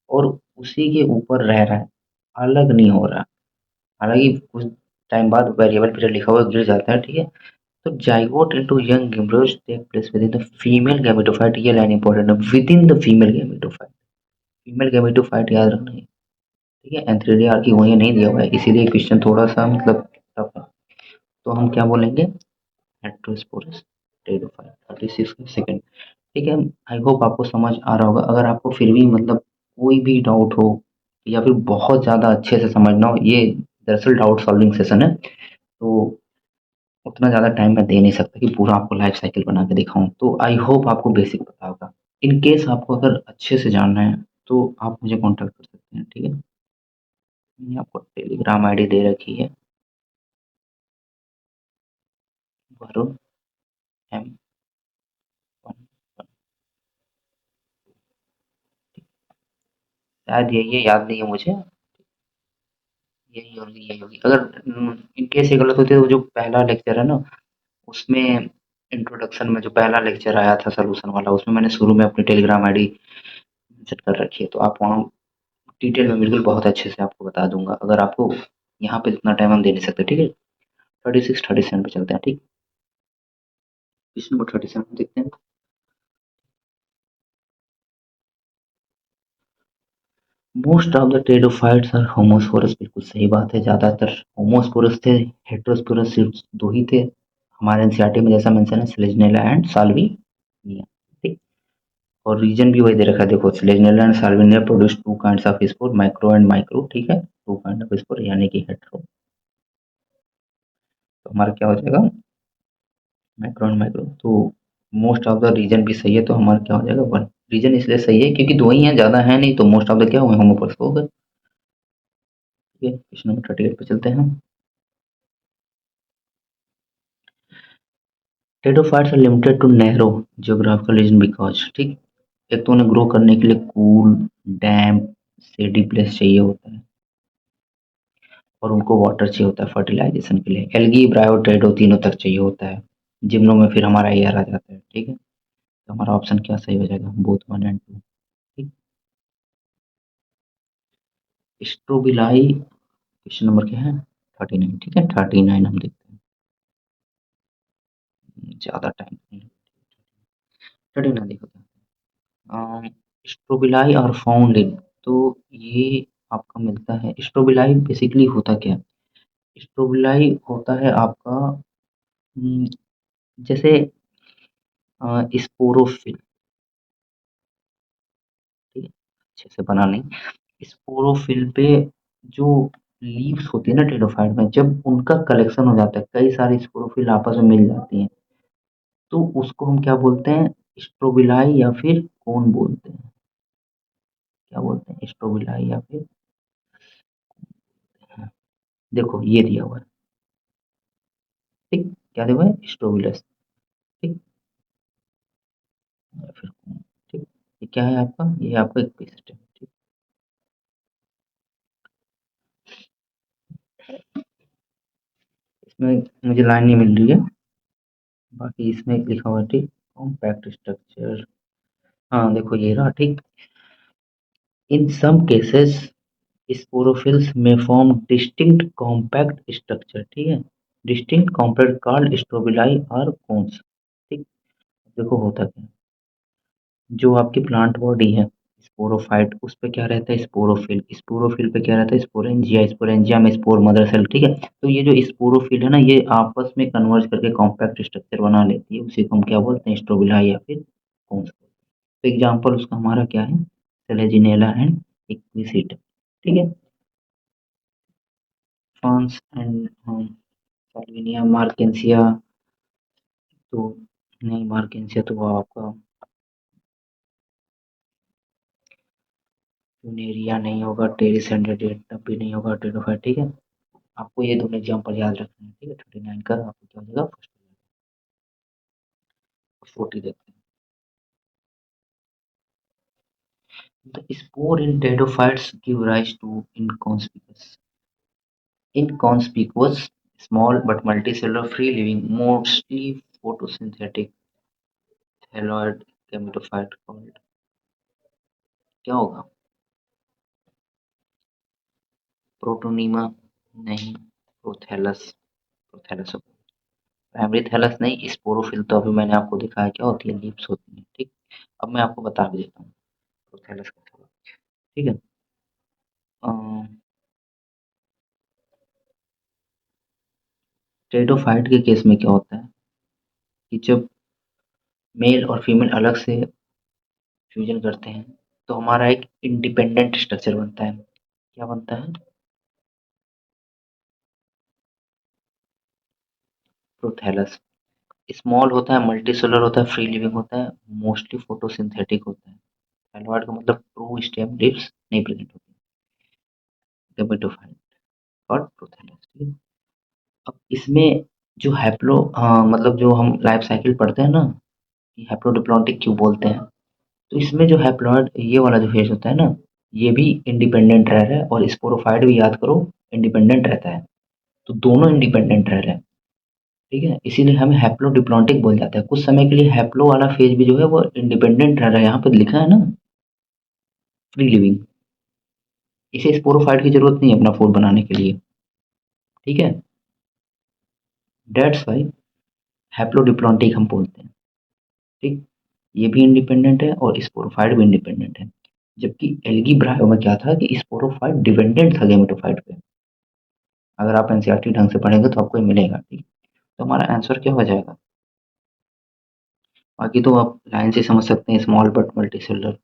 और उसी के ऊपर रह रहा है, अलग नहीं हो रहा। हालांकि कुछ टाइम बाद वेरिएबल पीरियड लिखा हुआ गिर जाता है, ठीक है। तो zygote into young embryos take place within the female gametophyte, ये लाइन इंपॉर्टेंट है, within the female gametophyte, female gametophyte याद रखना है, ठीक है, एंथ्रेडिया आर्किगोनिया नहीं दिया हुआ है, इसीलिए क्वेश्चन थोड़ा सा मतलब टफ है। तो हम क्या बोलेंगे, हेटेरोस्पोरस टेरिडोफाइट, 36 सेकंड, ठीक है। आई होप आपको समझ आ रहा होगा, अगर आपको फिर भी मतलब कोई भी डाउट हो या फिर बहुत ज़्यादा अच्छे से समझना हो, ये दरअसल डाउट सॉल्विंग सेशन है, तो उतना ज़्यादा टाइम मैं दे नहीं सकता कि पूरा आपको लाइफ साइकिल बना के दिखाऊँ। तो आई होप आपको बेसिक पता होगा। इन केस आपको अगर अच्छे से जानना है, तो आप मुझे कॉन्टैक्ट कर सकते हैं, ठीक है? मैंने आपको टेलीग्राम आईडी दे रखी है, वरुण एम 1। शायद यही है, याद नहीं है मुझे। यही होगी। अगर इन केस ये गलत होती है तो जो पहला लेक्चर है ना, उसमें इंट्रोडक्शन में जो पहला लेक्चर आया था सॉल्यूशन वाला, उसमें मैंने शुरू में अपनी टेलीग्राम आईडी सेट कर रखी है, तो आप वहाँ डिटेल में बिल्कुल बहुत अच्छे से आपको बता दूंगा। अगर आपको यहाँ पे इतना टाइम हम दे नहीं सकते, ठीक है? 36-37 पे चलते हैं, ठीक? क्वेश्चन नंबर 37 देखते हैं। Most of the pteridophytes are homosporous. बिल्कुल सही बात है, ज़्यादातर होमोस्पोरस थे, हेटेरोस्पोरस सिर्फ 2 ही थे। हमारे एनसीईआरटी में जैसा मेंशन है सेलेजनेला एंड साल्विनिया, ठीक? और रीजन भी वही दे रखा है, देखो Selaginella and Salvinia produce 2 kinds of spore, micro and micro, ठीक है? 2 काइंड ऑफ स्पोर यानी कि हेटेरो। तो हमारा क्या हो जाएगा? Micro and micro. तो मोस्ट ऑफ द रीजन भी सही है, तो हमारा क्या हो जाएगा? 1। रीजन इसलिए सही है क्योंकि 2 ही हैं, ज़्यादा है नहीं, तो मोस्ट ऑफ द क्या हुए? होमोपोरस हो गए। ठीक है, क्वेश्चन नंबर 38 पे चलते हैं। Pteridophytes are limited to narrow geographical region because, ठीक? एक तो उन्हें ग्रो करने के लिए कूल, डैम्प, शेडी प्लेस चाहिए होता है और उनको वाटर चाहिए होता है फर्टिलाइजेशन के लिए। एल्गी, ब्रायोटेडो तीनों तक चाहिए होता है। जिम्नो में फिर हमारा एयर आ जाता है, ठीक है? तो हमारा ऑप्शन क्या सही हो जाएगा? बोथ 1 एंड 2, ठीक? स्ट्रोबिलाई क्वेश्चन नंबर क्या है? 39, ठीक है? 39 हम देखते हैं, ज़्यादा टाइम नहीं। 39 देखो क्या। स्ट्रोबिलाई आर फाउंड इन, तो ये आपका मिलता है। स्ट्रोबिलाई बेसिकली होता क्या है? स्ट्रोबिलाई होता है आपका जैसे स्पोरोफिल, ठीक है? अच्छे से बना नहीं। स्पोरोफिल पे जो लीव्स होती है ना टेरिडोफाइट में, जब उनका कलेक्शन हो जाता है, कई सारी स्पोरोफिल आपस में मिल जाती हैं, तो उसको हम क्या बोलते हैं? स्ट्रोबिलाई या फिर कोन बोलते हैं। क्या बोलते हैं? स्ट्रोबिलाई या फिर, हाँ, देखो ये दिया हुआ है, ठीक? क्या दिया हुआ है? स्ट्रोबिलस, ठीक? या फिर कोन, ठीक? ये क्या है आपका? ये आपका एक पेस्ट है, ठीक? इसमें मुझे लाइन नहीं मिल रही है, बाकी इसमें लिखा हुआ है, ठीक? कॉम्पैक्ट स्ट्रक्चर, हाँ देखो ये रहा, ठीक? इन सम केसेस स्पोरोफिल्स में फॉर्म डिस्टिंक्ट कॉम्पैक्ट स्ट्रक्चर, ठीक है? डिस्टिंक्ट कॉम्पैक्ट कॉल्ड स्ट्रोबिलाई और कोन्स, ठीक? देखो होता क्या है, जो आपकी प्लांट बॉडी है स्पोरोफाइट, उस पे क्या रहता है? स्पोरोफिल। स्पोरोफिल पे क्या रहता है? स्पोरेंजिया। स्पोरेंजिया में स्पोर मदर सेल, ठीक है? तो ये जो स्पोरोफिल है ना, ये आपस में कन्वर्ज करके कॉम्पैक्ट स्ट्रक्चर बना लेती है, उसी को हम क्या बोलते हैं? स्ट्रोबिलाई या फिर कोन्स। तो एग्जाम्पल उसका हमारा क्या है? सेलेजिनेला एंड इक्विसिट, ठीक है? फ्रांस एंड साल्विनिया, मार्केंसिया तो नहीं, मार्केंसिया तो वो आपका यूनेरिया नहीं होगा, टेरिस एंड्रेडिएटम भी नहीं होगा, टेरिडोफाइट, ठीक है? आपको ये दोनों एग्जाम्पल याद रखने हैं, ठीक है? 39 का आपको क्या हो जाएगा? फर्स्ट 40 देखते हैं। The spore in pteridophytes give rise to inconspicuous, small but multicellular, free-living, mostly photosynthetic thalloid gametophyte called, क्या होगा? प्रोटोनीमा नहीं, प्रोथैलस। प्रोथैलस होगा। प्राइमरी थैलस नहीं, स्पोरोफिल तो अभी मैंने आपको दिखाया क्या होती है? लीव्स होती है, ठीक? अब मैं आपको बता भी देता हूँ प्रोथैलस का थोड़ा, ठीक है? टेरिडोफाइट के केस में क्या होता है कि जब मेल और फीमेल अलग से फ्यूजन करते हैं, तो हमारा एक इंडिपेंडेंट स्ट्रक्चर बनता है। क्या बनता है? प्रोथैलस। स्मॉल होता है, मल्टीसेलुलर होता है, फ्री लिविंग होता है, मोस्टली फोटोसिंथेटिक होता है। थैलेरॉइड का मतलब ट्रू स्टेम लीव्स नहीं प्रेजेंट होती। गेमेटोफाइट और प्रोथैलस, ठीक है। अब इसमें जो मतलब जो हम लाइफ साइकिल पढ़ते हैं ना, कि हैप्लोडिप्लॉन्टिक क्यों बोलते हैं, तो इसमें जो हैप्लॉइड ये वाला जो फेज होता है ना, ये भी इंडिपेंडेंट रह रहा है, और स्पोरोफाइट भी याद करो इंडिपेंडेंट रहता है। तो दोनों इंडिपेंडेंट रह रहे हैं, ठीक है। इसीलिए हमें हैप्लोडिप्लॉन्टिक बोल जाता है। कुछ समय के लिए हैप्लो वाला फेज भी जो है वो इंडिपेंडेंट रह रहा है, यहाँ पे लिखा है ना, फ्री लिविंग। इसे स्पोरोफाइट की जरूरत नहीं है अपना फूड बनाने के लिए, ठीक है। डेट्स वाई हैप्लोडिप्लॉन्टिक हम बोलते हैं, ठीक। ये भी इंडिपेंडेंट है और स्पोरोफाइट भी इंडिपेंडेंट है। जबकि एल्गी ब्रायो में क्या था कि स्पोरोफाइट डिपेंडेंट था गेमेटोफाइट पे। अगर आप एनसीईआरटी ढंग से पढ़ेंगे तो आपको ये मिलेगा, ठीक। तो हमारा आंसर क्या हो जाएगा? बाकी तो आप लाइन से समझ सकते हैं, स्मॉल बट मल्टीसेलुलर।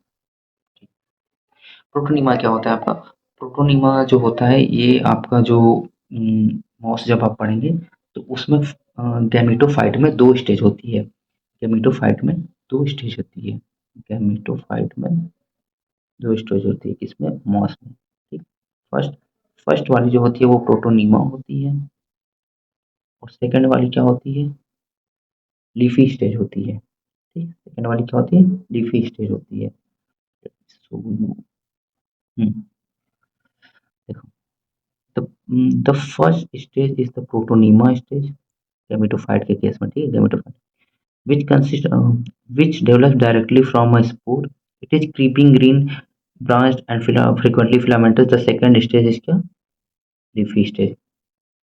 प्रोटोनीमा क्या होता है आपका? प्रोटोनीमा जो होता है ये आपका जो मॉस जब आप पढ़ेंगे तो उसमें गैमेटोफाइट में दो स्टेज होती है। गैमेटोफाइट में दो स्टेज होती है। गैमेटोफाइट में दो स्टेज होती है, किसमें? मॉस में, ठीक। फर्स्ट फर्स्ट वाली जो होती है वो प्रोटोनीमा होती है, और सेकंड वाली क्या होती है? लीफी स्टेज होती है, ठीक। सेकंड वाली क्या होती है? लीफी स्टेज होती है। So, हम्म, देखो, the first stage is the protonema stage, gametophyte के केस में, ठीक है। Gametophyte which consist which develops directly from a spore. It is creeping green branched and frequently filamentous. The second stage is क्या? Leafy stage.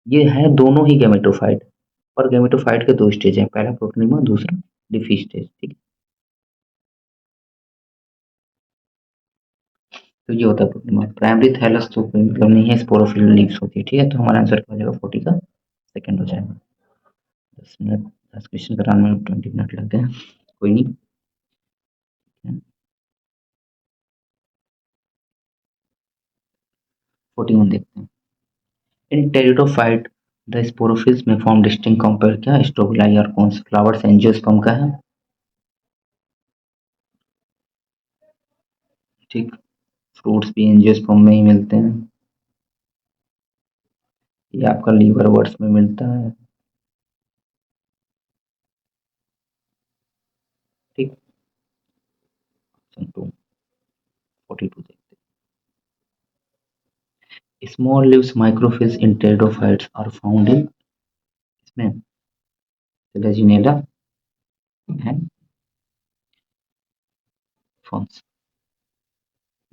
ये है दोनों ही gametophyte, और gametophyte के दो स्टेज हैं, पहला प्रोटोनीमा, दूसरा लीफी स्टेज, ठीक। तो ये होता है प्रोटोनीमा। प्राइमरी थैलस तो कोई मतलब नहीं है, स्पोरोफिल लीव्स होती है, ठीक है। तो हमारा आंसर क्या हो जाएगा? 40 का सेकंड हो जाएगा। 10 मिनट, 10 क्वेश्चन कराने में 20 मिनट लग गए, कोई नहीं। 41 देखते हैं। इन टेरिडोफाइट द स्पोरोफिल्स में फॉर्म डिस्टिंक्ट कंपेयर क्या? स्ट्रोबिलाई और कौन से फ्लावर्स एंजियोस्पर्म का है, ठीक। फ्रूट्स भी एंजियोस्पर्म में ही मिलते हैं। ये आपका लीवर वर्ड्स में मिलता है, ठीक। टू 42 देखते हैं। Small leaves microphylls in pteridophytes are found in, इसमें लेजिनेला है, फॉन्स।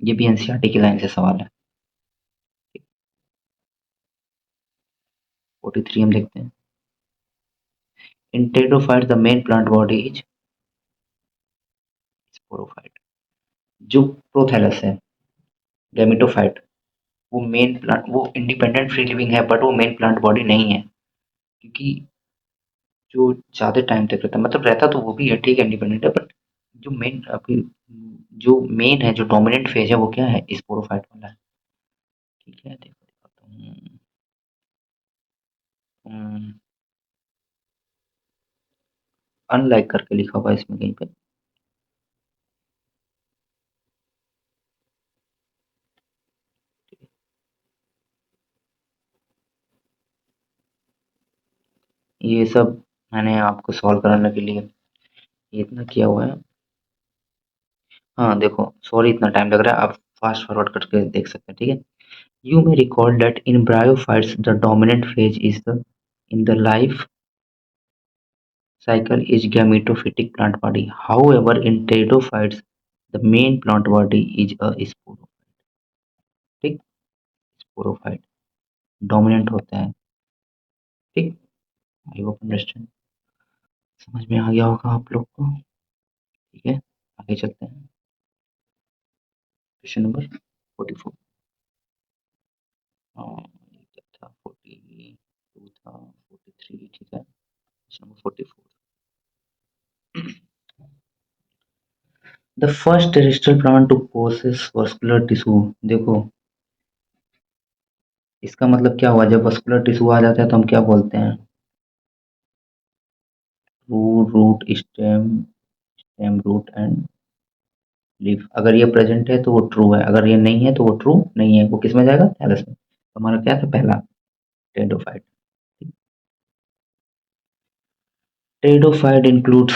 ये भी एनसीईआरटी की लाइन से सवाल है। 43 हम देखते हैं। In pteridophytes the main plant body is sporophyte. जो प्रोथैलस है, गैमेटोफाइट, वो मेन प्लांट, वो इंडिपेंडेंट फ्री लिविंग है, बट वो मेन प्लांट बॉडी नहीं है, क्योंकि जो ज़्यादा टाइम तक रहता है, मतलब रहता तो वो भी है, ठीक है, इंडिपेंडेंट है, बट जो मेन आपकी जो मेन है, जो डोमिनेंट फेज है वो क्या है? स्पोरोफाइट वाला है, ठीक है। देखो दिखाता हूँ। अनलाइक करके लिखा हुआ है इसमें कहीं पे। ये सब मैंने आपको सॉल्व कराने के लिए ये इतना किया हुआ है। हाँ देखो, सॉरी इतना टाइम लग रहा है, आप फास्ट फॉरवर्ड करके देख सकते हैं, ठीक है। You may recall that in bryophytes the dominant phase is the in the life cycle is gametophytic plant body. However, in pteridophytes the main plant body is a sporophyte, ठीक। Sporophyte dominant होता है, ठीक। I hope understand, समझ में आ गया होगा आप लोग को, ठीक है। आगे चलते हैं। Question number 44। ये क्या था? 42 था, 43, ठीक है। Question number 44। The first terrestrial plant to possess vascular tissue. देखो इसका मतलब क्या हुआ, जब वस्कुलर टिश्यू आ जाता है तो हम क्या बोलते हैं, root stem, stem root and leaf. अगर ये प्रेजेंट है तो वो ट्रू है, अगर ये नहीं है तो वो ट्रू नहीं है, वो किस में जाएगा, थैलस में। तो हमारा क्या था पहला, टेरिडोफाइट। टेरिडोफाइट इंक्लूड्स,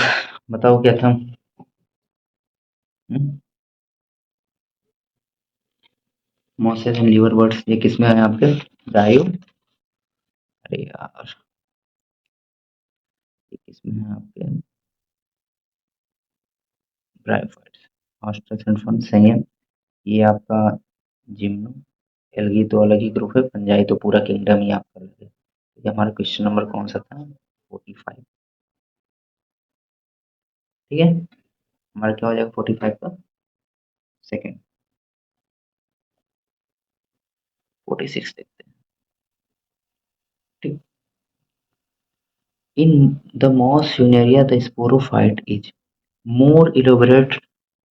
बताओ क्या था। मोसेस एंड लीवर बर्ड्स, ये किस में है आपके, डायो, अरे यार ये किस में है आपके, ब्रायोफाइट्स। हॉस्टस एंड फन सही है। ये आपका जिम्नो, एल्गी तो अलग ही ग्रुप है, फंजाई तो पूरा किंगडम ही आपका अलग है। ये हमारा क्वेश्चन नंबर कौन सा था, 45। ठीक है, हमारा क्या हो जाएगा 45 का सेकेंड। 46 देखते हैं। ठीक, in the moss funaria the sporophyte is more elaborate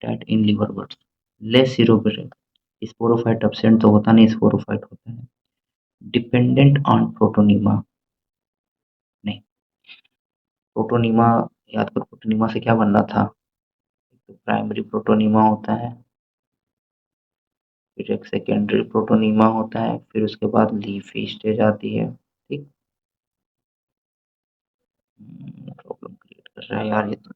that in liverworts, less elaborate। Sporophyte absent तो होता नहीं, स्पोरोफाइट होता है। डिपेंडेंट ऑन प्रोटोनीमा, नहीं, प्रोटोनीमा, याद करो प्रोटोनीमा से क्या बनना था, तो प्राइमरी प्रोटोनीमा होता है, फिर एक सेकेंडरी प्रोटोनीमा होता है, फिर उसके बाद लीफी स्टेज आती है। ठीक, प्रॉब्लम क्रिएट कर रहा है यार ये तो।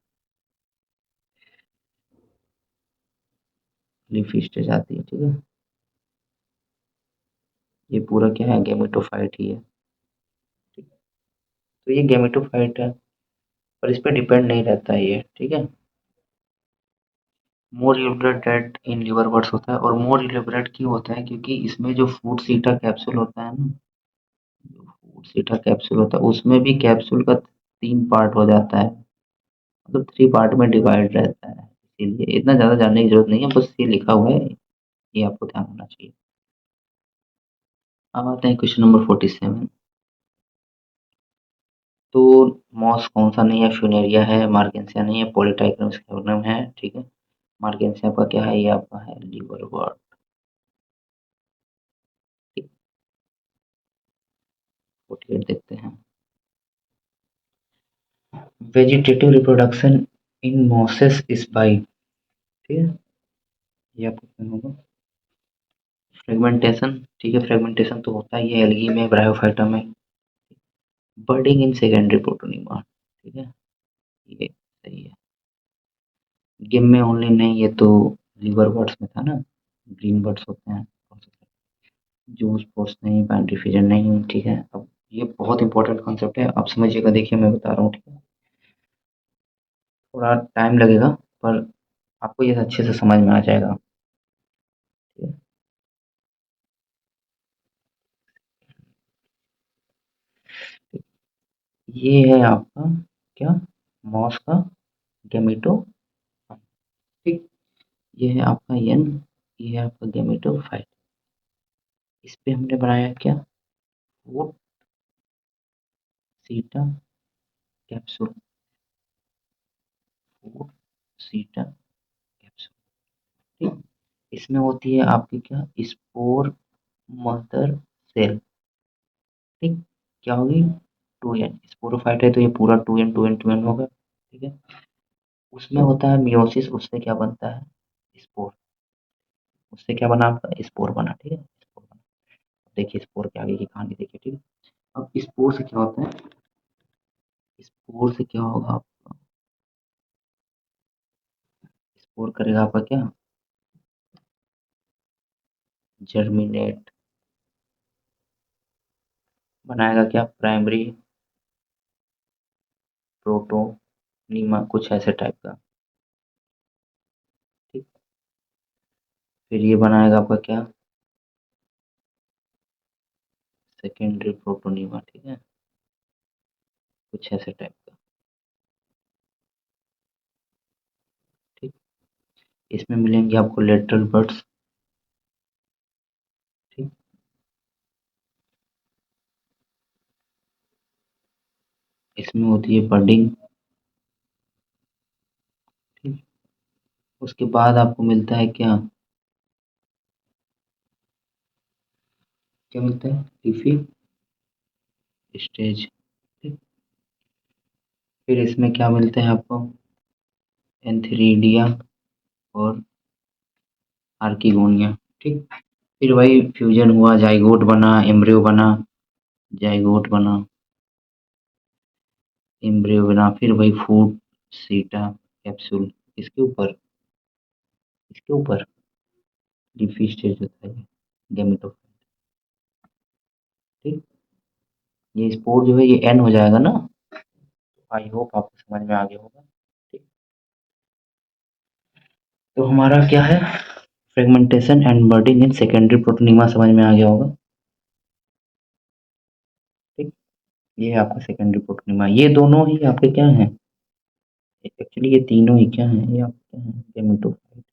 लीफी स्टेज आती है, ठीक है। ये पूरा क्या है, गेमेटोफाइट ही है। ठीक, तो ये गेमेटोफाइट है, पर इस पे डिपेंड नहीं रहता है ये, ठीक है। More elaborate that in liverworts होता है, और मोर इलेबरेट क्यों होता है, क्योंकि इसमें जो फूड सीटा कैप्सूल होता है ना, जो फूड सीटा कैप्सूल होता है उसमें भी कैप्सूल का 3 पार्ट हो जाता है, मतलब 3 पार्ट में डिवाइड रहता है। इसीलिए इतना ज़्यादा जानने की जरूरत नहीं है, बस ये लिखा हुआ है, ये आपको ध्यान होना चाहिए। अब आते हैं क्वेश्चन नंबर 47। तो मॉस कौन सा नहीं है, फ्यूनेरिया है, मार्गेंसिया नहीं है, पॉलीटाइक्रम स्कैब्रम है, ठीक है। मार्गेंसिया का क्या है, ये आपका है लीवर वर्ड। 48 देखते हैं। Vegetative reproduction in mosses is by, ठीक है, ये आपको क्या होगा, फ्रेगमेंटेशन, ठीक है, फ्रेगमेंटेशन तो होता ही है एल्गी में, ब्रायोफाइटा में। बर्डिंग इन सेकेंडरी प्रोटोनीमा, ठीक है, ये सही है। गेम में ओनली नहीं, ये तो लिवर बर्ड्स में था ना, ग्रीन बर्ड्स होते हैं। जूस स्पोर्ट्स नहीं, बाइंड्री फिजन नहीं, ठीक है। अब ये बहुत इंपॉर्टेंट कॉन्सेप्ट है, आप समझिएगा, देखिए मैं बता रहा हूँ, ठीक है। थोड़ा टाइम लगेगा, पर आपको ये अच्छे से समझ में आ जाएगा, ठीक है। ये है आपका क्या, मॉस का गेमेटो, ठीक। ये है आपका यन, ये है आपका गेमेटोफाइट। इस पे हमने बनाया क्या, वो सीटा कैप्सूल, वो सीटा कैप्सूल, ठीक। इसमें होती है आपकी क्या, स्पोर मदर सेल, ठीक। क्या होगी, 2n, स्पोरोफाइट है तो ये पूरा 2n 2n 2n होगा, ठीक है। उसमें होता है मियोसिस, उससे क्या बनता है, स्पोर, उससे क्या बना आपका, स्पोर बना, ठीक है, स्पोर बना। देखिए स्पोर के आगे की कहानी देखिए, ठीक है। अब स्पोर से क्या होता है, स्पोर से क्या होगा, स्पोर करेगा आपका क्या, जर्मिनेट, बनाएगा क्या, प्राइमरी प्रोटोनीमा, कुछ ऐसे टाइप का, ठीक। फिर ये बनाएगा आपका क्या, सेकेंडरी प्रोटोनीमा, ठीक है, कुछ ऐसे टाइप का, ठीक। इसमें मिलेंगे आपको लेटरल बर्ड्स, ठीक। इसमें होती है बडिंग, ठीक। उसके बाद आपको मिलता है क्या, क्या मिलता है, लीफी स्टेज। ठीक। फिर इसमें क्या मिलते हैं आपको, एंथीरिडिया और आर्किगोनिया। ठीक। फिर वही फ्यूजन हुआ, जाइगोट बना, एम्ब्रियो बना, जाइगोट बना, एम्ब्रियो बना, फिर वही फूड सीटा कैप्सूल। इसके ऊपर, इसके ऊपर लीफी स्टेज होता है गेमेटोफाइट। ठीक। ये स्पोर जो है ये एन हो जाएगा ना। आई होप आपको समझ में आ गया होगा। ठीक। तो हमारा क्या है, fragmentation and budding in secondary protonema समझ में आ गया होगा। ठीक। ये है आपका सेकेंडरी प्रोटोनिमा, ये दोनों ही आपके क्या हैं, एक्चुअली ये तीनों ही क्या हैं, ये आपके क्या हैं, गेमेटोफाइट।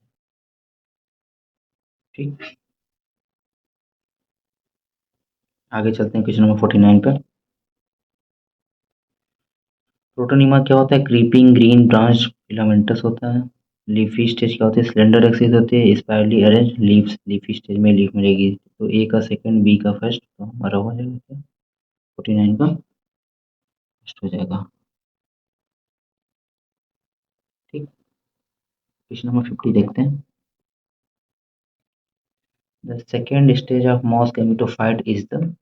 ठीक। आगे चलते हैं क्वेश्चन नंबर 49 पे। प्रोटोनिमा क्या होता है, क्रीपिंग ग्रीन ब्रांच फिलामेंटस होता है। लीफी स्टेज क्या होती है, स्लेंडर एक्सिस होती है, spirally arrange leaves, leafy stage में लीफ मिलेगी। तो ए का सेकंड, बी का फर्स्ट, तो हमारा हो जाएगा क्या, 49 का फर्स्ट हो जाएगा। ठीक। क्वेश्चन नंबर 50 देखते हैं। The second stage of moss gametophyte is the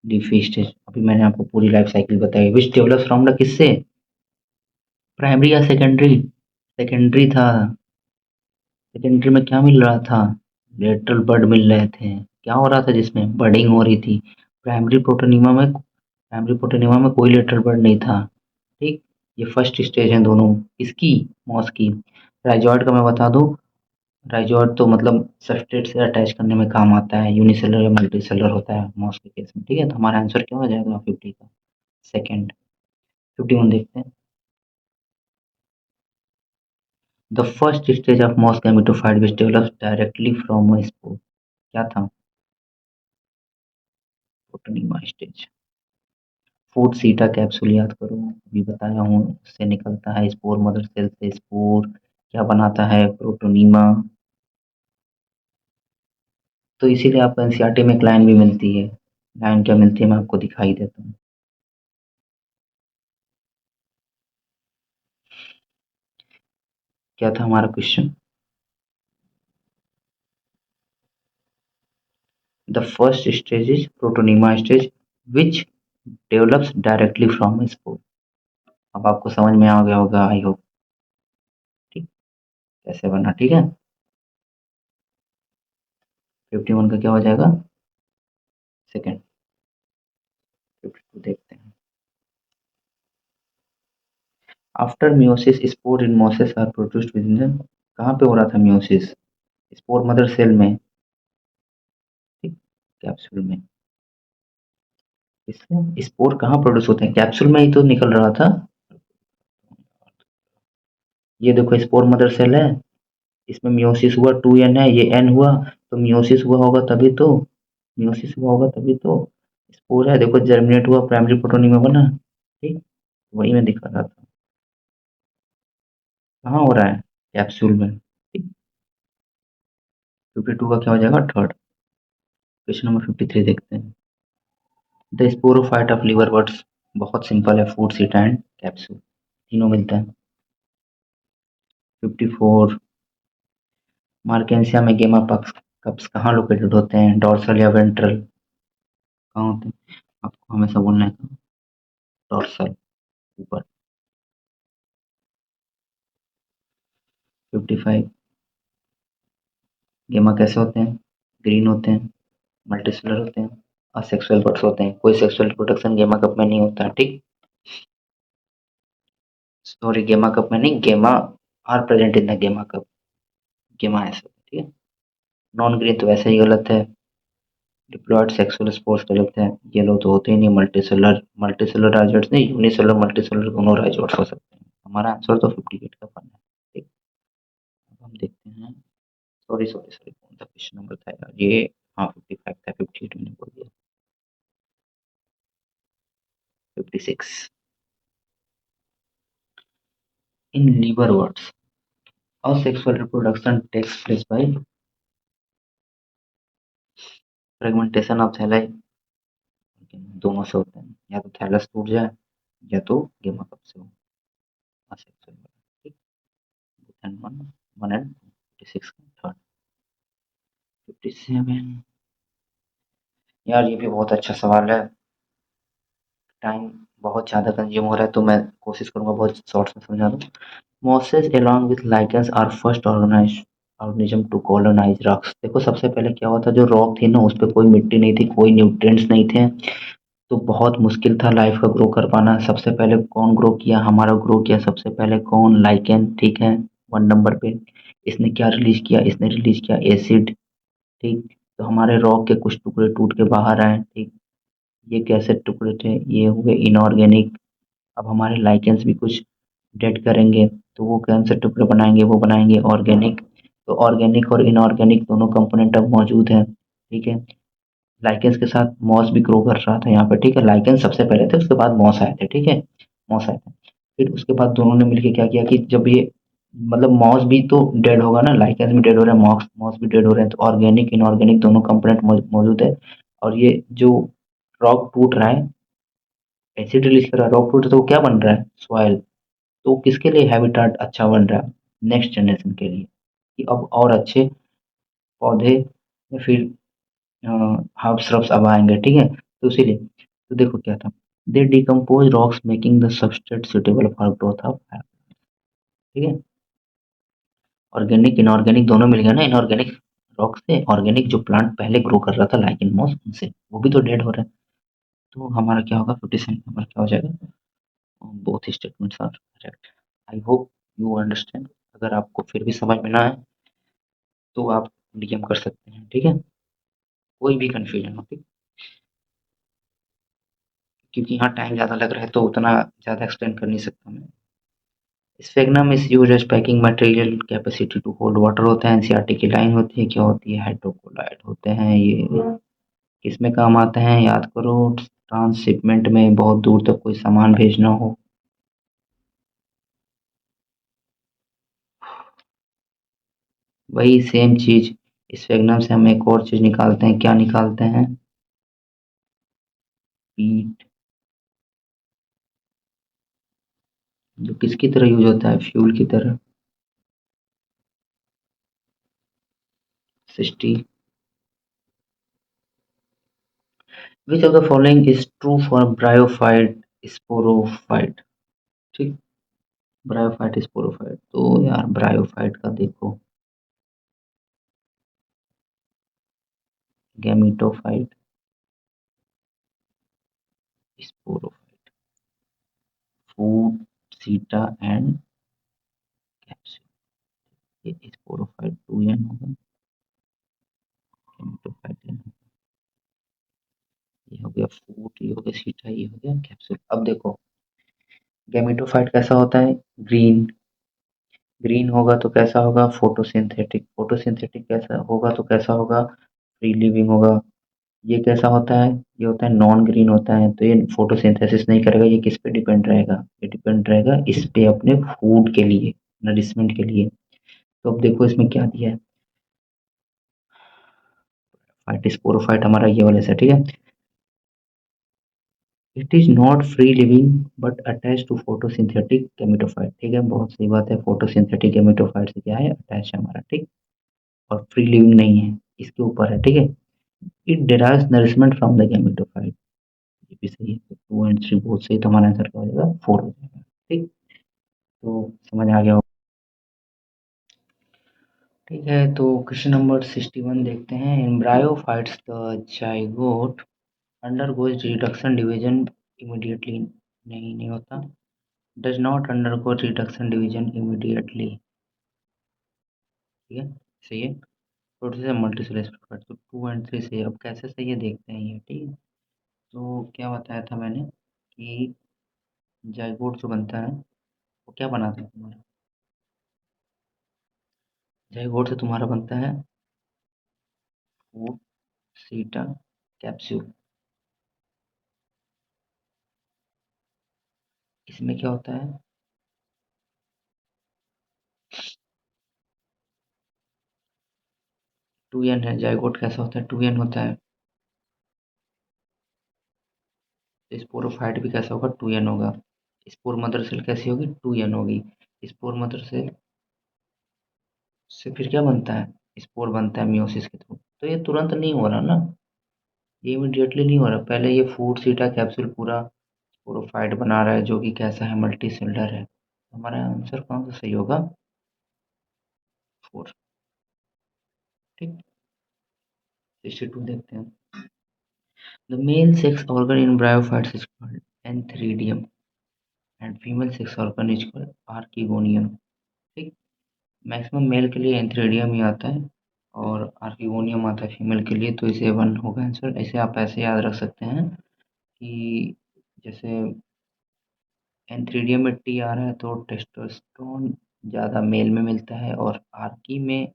leafy stage. अभी मैंने आपको पूरी लाइफ साइकिल बताई, विच डेवलप्स फ्रॉम द किससे, प्राइमरी या सेकेंडरी, सेकेंडरी था। सेकेंडरी में क्या मिल रहा था, लेटरल बड मिल रहे थे। क्या हो रहा था जिसमें, बडिंग हो रही थी। प्राइमरी प्रोटोनिमा में कोई लेटरल बड नहीं था। ठीक। ये फर्स्ट स्टेज है दोनों, इसकी, मॉस की। राइजॉइड का मैं बता दूं, राइजॉइड तो मतलब सबस्ट्रेट से अटैच करने में काम आता है, यूनिसेलर या मल्टीसेलर होता है मॉस के केस में। ठीक है, तो हमारा आंसर क्या हो जाएगा 50 का सेकेंड। 51 देखते हैं। The first stage of moss gametophyte which develops directly from a spore, क्या था, protonema stage. Foot seta capsule याद करो, अभी बताया हूँ, उससे निकलता है स्पोर, मदर सेल से स्पोर क्या बनाता है, प्रोटोनिमा। तो इसीलिए आपको एनसीईआरटी में एक लाइन भी मिलती है। लाइन क्या मिलती है, मैं आपको दिखाई देता हूँ। क्या था हमारा question, the first stage is protonema stage which develops directly from spore. अब आपको समझ में आ गया होगा आई होप। ठीक। कैसे बना, ठीक है। 51 का क्या हो जाएगा, सेकेंड। 52 देखते हैं। After meiosis spore in mosses are produced within, कहाँ पे हो रहा था मियोसिस, स्पोर मदर सेल में। ठीक। कैप्सूल में, इसमें स्पोर कहाँ प्रोड्यूस होते हैं, कैप्सूल में ही तो निकल रहा था। ये देखो स्पोर मदर सेल है, इसमें मियोसिस हुआ, 2n है, ये n हुआ, तो मियोसिस हुआ होगा तभी तो, मियोसिस हुआ होगा तभी तो स्पोर है, देखो जर्मिनेट हुआ, प्राइमरी प्रोटोनियम में बना। ठीक। वही मैं दिखा रहा था, कहाँ हो रहा है, कैप्सूल में। ठीक। 52 का क्या हो जाएगा, थर्ड। क्वेश्चन नंबर 53 देखते हैं। The sporophyte of liverworts, बहुत सिंपल है, फूड सीट एंड कैप्सूल तीनों मिलता है। 54, मार्केंसिया में गेमा पक्स कप्स कहाँ लोकेटेड होते हैं, डॉर्सल या वेंट्रल, कहाँ होते हैं, आपको हमेशा बोलना है डॉर्सल, ऊपर। 55, गेमा कैसे होते हैं, ग्रीन होते हैं, मल्टीसेलर होते हैं, असेक्सुअल बर्ड्स होते हैं, कोई सेक्सुअल प्रोडक्शन गेमा कप में नहीं होता है। ठीक। सॉरी, गेमा कप में नहीं, गेमा आर प्रेजेंट इन द गेमा कप, गेमा ऐसे, ठीक है। नॉन ग्रीन तो वैसे ही गलत है, डिप्लॉयड सेक्सुअल स्पोर्स गलत है, येलो तो होते ही नहीं, मल्टीसेलर, मल्टीसेलर राइजोट्स नहीं, यूनिसेलर मल्टीसेलर दोनों राइजोट्स हो सकते हैं। हमारा आंसर तो 58 का फन है। ठीक। अब हम देखते हैं, सॉरी सॉरी सॉरी, कौन सा क्वेश्चन नंबर था यार ये, हाँ 55 था, 58 मैंने बोल दिया। 56, इन लीवर वर्ड्स, और sexual reproduction takes place by fragmentation of thalli, दोनों से होते हैं, या तो थैलस टूट जाए या तो गेमा कप से हो असेक्सुअल। ठीक, and one, one and 56 third 57। यार ये भी बहुत अच्छा सवाल है। टाइम बहुत ज़्यादा कंज्यूम हो रहा है तो मैं कोशिश करूंगा बहुत शॉर्ट्स में समझा दूं। Mosses along with lichens are first organized organism to colonize rocks। देखो सबसे पहले क्या हुआ था, जो रॉक थी ना उस पे कोई मिट्टी नहीं थी, कोई न्यूट्रिएंट्स नहीं थे, तो बहुत मुश्किल था लाइफ का ग्रो कर पाना। सबसे पहले कौन ग्रो किया, हमारा ग्रो किया सबसे पहले कौन, लाइकेन। ठीक है, 1 नंबर पे। इसने क्या रिलीज किया, इसने रिलीज किया एसिड। ठीक, तो हमारे रॉक के कुछ टुकड़े टूट के बाहर आए। ठीक, ये कैसे टुकड़े थे, ये हुए इनऑर्गेनिक। अब हमारे लाइकेंस भी कुछ डेड करेंगे तो वो कौन से टुकड़े बनाएंगे, वो बनाएंगे ऑर्गेनिक। तो ऑर्गेनिक और इनऑर्गेनिक दोनों कंपोनेंट अब मौजूद हैं। ठीक है, लाइकेंस के साथ मॉस भी ग्रो कर रहा था यहाँ पे। ठीक है, लाइकेंस सबसे पहले थे, उसके बाद मॉस आए थे। ठीक है, मॉस आए थे, फिर उसके बाद दोनों ने मिलकर क्या किया कि जब ये मतलब मॉस भी तो डेड होगा ना, लाइकेंस भी डेड हो रहे हैं, मॉस मॉस भी डेड हो रहे हैं, तो ऑर्गेनिक इनऑर्गेनिक दोनों कंपोनेंट मौजूद है। और ये जो रॉक टूट रहा है, एसिड रिलीज कर रहा है, रॉक टूट, तो वो क्या बन रहा है, सॉइल। तो किसके लिए हैबिटाट अच्छा बन रहा है, नेक्स्ट जनरेशन के लिए, कि अब और अच्छे पौधे या फिर हर्ब श्रब्स अब आएंगे। ठीक है, तो इसीलिए तो देखो क्या था, दे decompose rocks making the substrate suitable for growth of. ठीक है, ऑर्गेनिक इनऑर्गेनिक दोनों मिल गया ना, इनऑर्गेनिक रॉक से ऑर्गेनिक जो प्लांट पहले ग्रो कर रहा था लाइक मॉस, उनसे वो भी तो डेड हो रहा है। तो हमारा क्या होगा, 57 नंबर क्या हो जाएगा, both statements are correct. I hope you understand. अगर आपको फिर भी समझ में ना आए तो आप डीएम कर सकते हैं। ठीक है, कोई भी कंफ्यूजन हो, ठीक, क्योंकि यहाँ टाइम ज़्यादा लग रहा है तो उतना ज़्यादा एक्सप्लेन कर नहीं सकता मैं। Sphagnum is use as packing material, capacity to hold water होता है, एनसीईआरटी की लाइन होती है, क्या होती है, हाइड्रोकोलाइट होते हैं ये। किसमें काम आते हैं, याद करो, ट्रांसशिपमेंट में, बहुत दूर तक कोई सामान भेजना हो। वही सेम चीज, स्फेगनम से हम एक और चीज निकालते हैं, क्या निकालते हैं, पीट, जो किसकी तरह यूज होता है, फ्यूल की तरह। 60। विच of the following is true for bryophyte sporophyte. ठीक, ब्रायोफाइट स्पोरोफाइट, तो यार ब्रायोफाइट का देखो, गैमीटोफाइट, स्पोरोफाइट, फूड, सीटा एंड कैप्सूल। ये स्पोरोफाइट 2n होगा, गैमीटोफाइट n, ये हो गया फूड, ये हो गया सीटा, ये हो गया कैप्सूल। अब देखो गैमीटोफाइट कैसा होता है, ग्रीन। ग्रीन होगा तो कैसा होगा, फोटोसिंथेटिक। फोटोसिंथेटिक कैसा होगा तो कैसा होगा, फ्री लिविंग होगा। ये कैसा होता है, ये होता है नॉन ग्रीन होता है, तो ये फोटोसिंथेसिस नहीं करेगा। ये किस पे डिपेंड रहेगा, ये डिपेंड रहेगा इस पे अपने फूड के लिए, नरिशमेंट के लिए। तो अब देखो इसमें क्या दिया है, फाइट स्पोरोफाइट हमारा ये वाले से। ठीक है, it is not free living but attach to photosynthetic gametophyte. ठीक है, बहुत सही बात है, फोटोसिंथेटिक गेमेटोफाइट से क्या है, अटैच है हमारा। ठीक, और फ्री लिविंग नहीं है, इसके ऊपर है। ठीक है, it derives nourishment from the gametophyte, ये भी सही है, तो 2 एंड 3 बहुत सही, तो हमारा आंसर क्या हो जाएगा, 4 हो जाएगा। ठीक, तो समझ आ गया होगा। ठीक है, तो क्वेश्चन नंबर 61 देखते हैं। In bryophytes the zygote undergoes reduction division immediately, नहीं नहीं होता, does not undergo reduction division immediately. ठीक है, सही है, प्रोटीन से मल्टीसेलुलर स्प्लिट, तो 2 एंड 3 सही है। अब कैसे सही है देखते हैं ये। ठीक है, तो क्या बताया था मैंने कि जाइगोट जो बनता है वो क्या बनाता है तुम्हारा, जाइगोट से तुम्हारा बनता है फूड, सीटा, कैप्सूल। इसमें क्या होता है, 2n है, जाइगोट कैसा होता है 2n होता है, स्पोरोफाइट भी कैसा होगा 2n होगा। स्पोर मदर सेल कैसी होगी 2n होगी। स्पोर मदर सेल से फिर क्या बनता है, स्पोर बनता है मियोसिस के थ्रू। तो ये तुरंत नहीं हो रहा ना, ये इमीडिएटली नहीं हो रहा, पहले ये फूड सीटा कैप्सूल पूरा स्पोरोफाइट बना रहा है जो कि कैसा है मल्टी सेलर है। हमारा आंसर कौन सा सही होगा, 4। ठीक, 62 देखते हैं। The male sex organ in bryophytes is called antheridium and female sex organ is called archegonium. ठीक, मैक्सिमम मेल के लिए एंथ्रीडियम ही आता है और आर्किगोनियम आता है फीमेल के लिए, तो इसे 1 होगा आंसर। ऐसे आप ऐसे याद रख सकते हैं कि जैसे एंथ्रीडियम में टी आ रहा है तो टेस्टोस्टेरोन ज़्यादा मेल में मिलता है, और आर्की में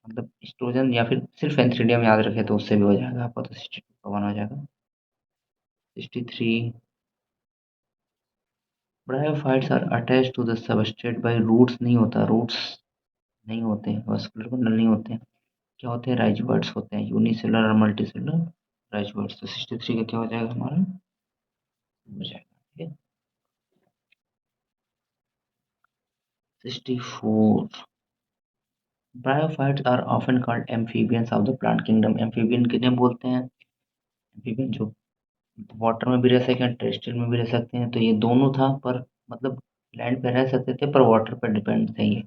मतलब एस्ट्रोजन, या फिर सिर्फ एंथ्रीडियम याद रखे तो उससे भी हो जाएगा आपका, तो 62 का 1 हो जाएगा। 63, bryophytes are attached to the substrate by roots, नहीं होता, रूट्स नहीं होते हैं, वास्कुलर बंडल नहीं होते हैं, क्या होते हैं राइजोइड्स होते हैं, यूनिसेलुलर और मल्टीसेलुलर राइजोइड्स। तो 63 का क्या हो जाएगा हमारा, हो जाएगा। ठीक है, 64, bryophytes are often called amphibians of the plant kingdom. Amphibian किन्हें बोलते हैं, एम्फीबियन जो वाटर में भी रह सकते हैं, टेरेस्ट्रियल में भी रह सकते हैं, तो ये दोनों था, पर मतलब लैंड पे रह सकते थे पर वाटर पर डिपेंड थे ये।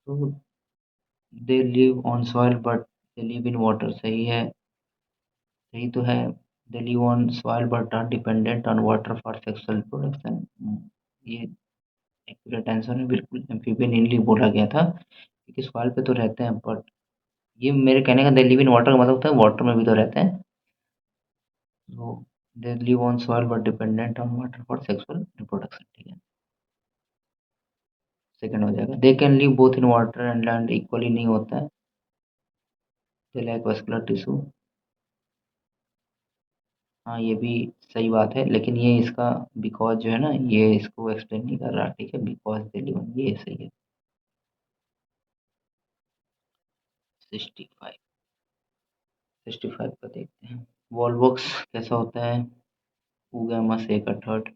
तो they live on soil but they live in water, सही है, सही तो है। They live on soil but are dependent on water for sexual production, ये एक्यूरेट आंसर है बिल्कुल, एम्फीबियन इनली बोला गया था क्योंकि सॉइल पे तो रहते हैं, बट ये मेरे कहने का दे लिव इन वाटर का मतलब होता है वाटर में भी तो रहते हैं। तो they live on soil but dependent on water for sexual reproduction. ठीक है, सेकंड हो जाएगा। They can live both in water and land, equally नहीं होता है, दे लैक वस्कुलर टिश्यू। हाँ ये भी सही बात है, लेकिन ये इसका बिकॉज जो है ना, ये इसको एक्सप्लेन नहीं कर रहा। ठीक है, बिकॉज दे लिव, ये सही है। 65, 65 का देखते हैं। वॉलवॉक्स कैसा होता है, ऊगामा से का थर्ड,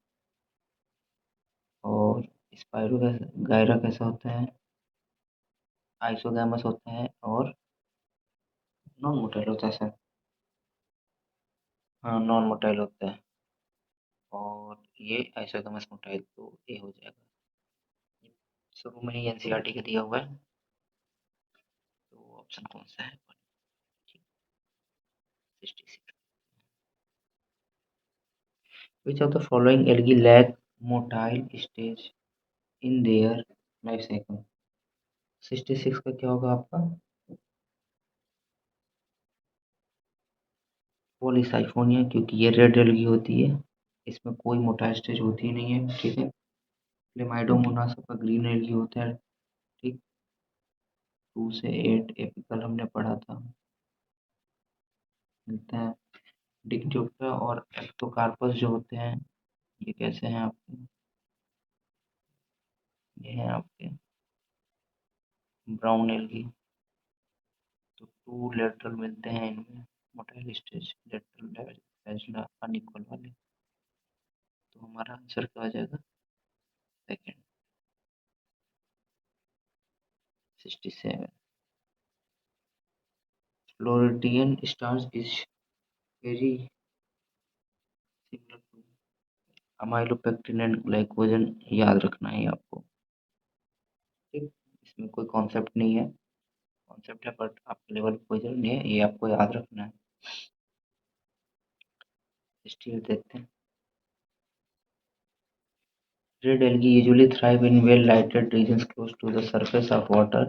और स्पाइरो गायरा कैसा होता है, आइसोगैमस होता है, और नॉन मोटाइल होता है सर। हाँ नॉन मोटाइल होता है, और ये आइसोगैमस मोटाइल, तो ये हो जाएगा। शुरू में ही एनसीईआरटी का दिया हुआ है, तो ऑप्शन कौन सा है, 66। Which of the following algae lack motile stage in their life cycle? 66 का क्या होगा आपका, पॉलीसाइफोनिया, क्योंकि ये रेड एल्गी होती है, इसमें कोई मोटाइल स्टेज होती ही नहीं है। ठीक है, क्लेमाइडोमोनास का ग्रीन एल्गी होता है। ठीक, 2 से 8 एपिकल हमने पढ़ा था, मिलते हैं। डिक्टियोप्टा और एक्टोकार्पस जो होते हैं, ये कैसे हैं आपके, ये हैं आपके ब्राउन एल्गी, तो 2 लेटरल मिलते हैं इनमें, मोटाइल स्टेज लेटरल अनइक्वल वाले, तो हमारा आंसर क्या हो जाएगा, second. 67, floridean starch is very similar to amylopectin and glycogen, याद रखना है आपको। ठीक, इसमें कोई कॉन्सेप्ट नहीं है, कॉन्सेप्ट है बट आपके लेवल पे कोई जरूरी नहीं है, ये आपको याद रखना है। 68 देखते हैं। Red algae usually thrive in well-lighted regions close to the surface of water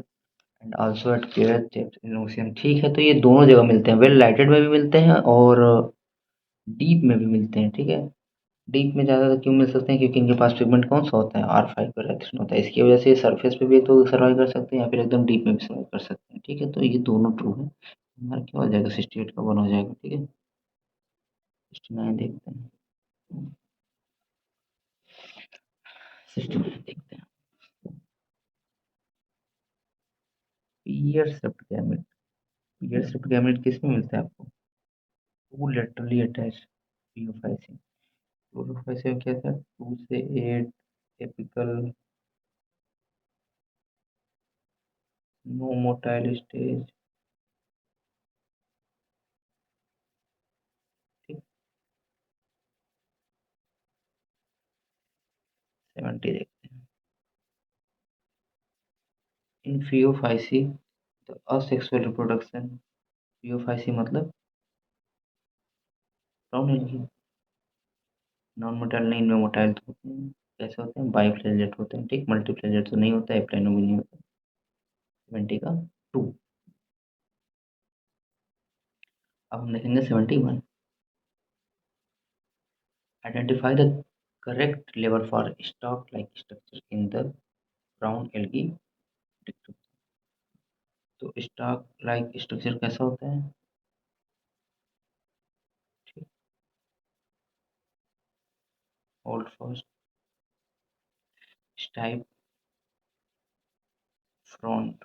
and also at clear depths in ocean। ठीक है, तो ये दोनों जगह मिलते हैं, वेल लाइटेड में भी मिलते हैं और डीप में भी मिलते हैं। ठीक है, डीप में ज़्यादा क्यों मिल सकते हैं, क्योंकि इनके पास पिगमेंट कौन सा होता है, R5 पर एथिन होता है, इसकी वजह से सरफेस पे भी एक तो सर्वाइव कर सकते हैं या फिर एकदम डीप में भी सर्वाइव कर सकते हैं। ठीक है, तो ये दोनों ट्रू है, हमारा क्या हो जाएगा 68 का 1 हो जाएगा। ठीक है, 69 देखते हैं। 69 देखते हैं। पीयर सेप्ट गैमेट, ये सिर्फ गैमेट किस में मिलता है आपको? Two laterally attach P O five C. Chlorophyceae में क्या था? 2 से 8 एपिकल नो मोटाइल स्टेज। ठीक, 70 देखते हैं। इन पीओ5सी द असेक्सुअल रिप्रोडक्शन। पीओ5सी मतलब ब्राउन एल्गी। नॉन मोटाइल नहीं, इनमें मोटाइल तो होते हैं। कैसे होते हैं? बाइफ्लैजेलेट होते हैं। ठीक, मल्टीफ्लैजेलेट तो नहीं होता है, प्लानो भी नहीं होता। 70 का 2। अब हम देखेंगे 71। Identify the correct level for stock like structure in the brown algae. तो स्टॉक लाइक स्ट्रक्चर कैसा होता है? ठीक, hold first, stipe, front,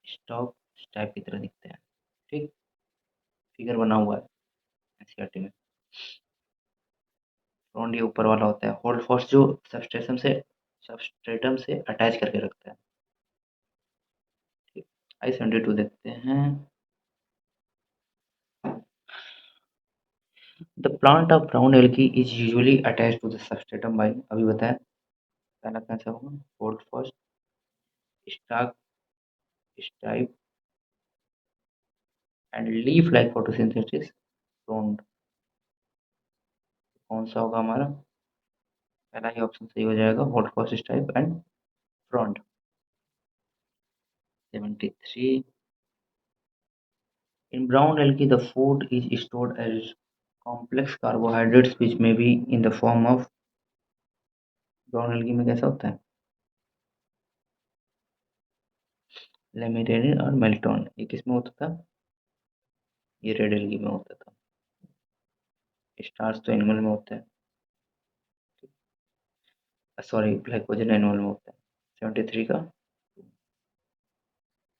stock stipe की तरह दिखते हैं। ठीक, फिगर बना हुआ है एनसीईआरटी में। फ्रंट ये ऊपर वाला होता है। होल्ड फर्स्ट जो सबस्ट्रेटम से अटैच करके रखता है। ठीक, I-72 देखते हैं। The plant of brown algae is usually attach to the substratum by, अभी बताया। पहला कौन सा होगा? Holdfast, stalk, stipe and leaf like photosynthesis frond. कौन सा होगा हमारा? पहला ही ऑप्शन सही हो जाएगा, hold first, stipe and front. 73। In brown algae, the food is stored as complex carbohydrates which may be in the form of। Brown algae में कैसा होता है? लेमिनेरिन और मेल्टोन। ये किस में होता था? ये रेड एल्गी में होता था। स्टार्च तो एनिमल में होता है, सॉरी ग्लाइकोजन एनिमल में होता है। 73 का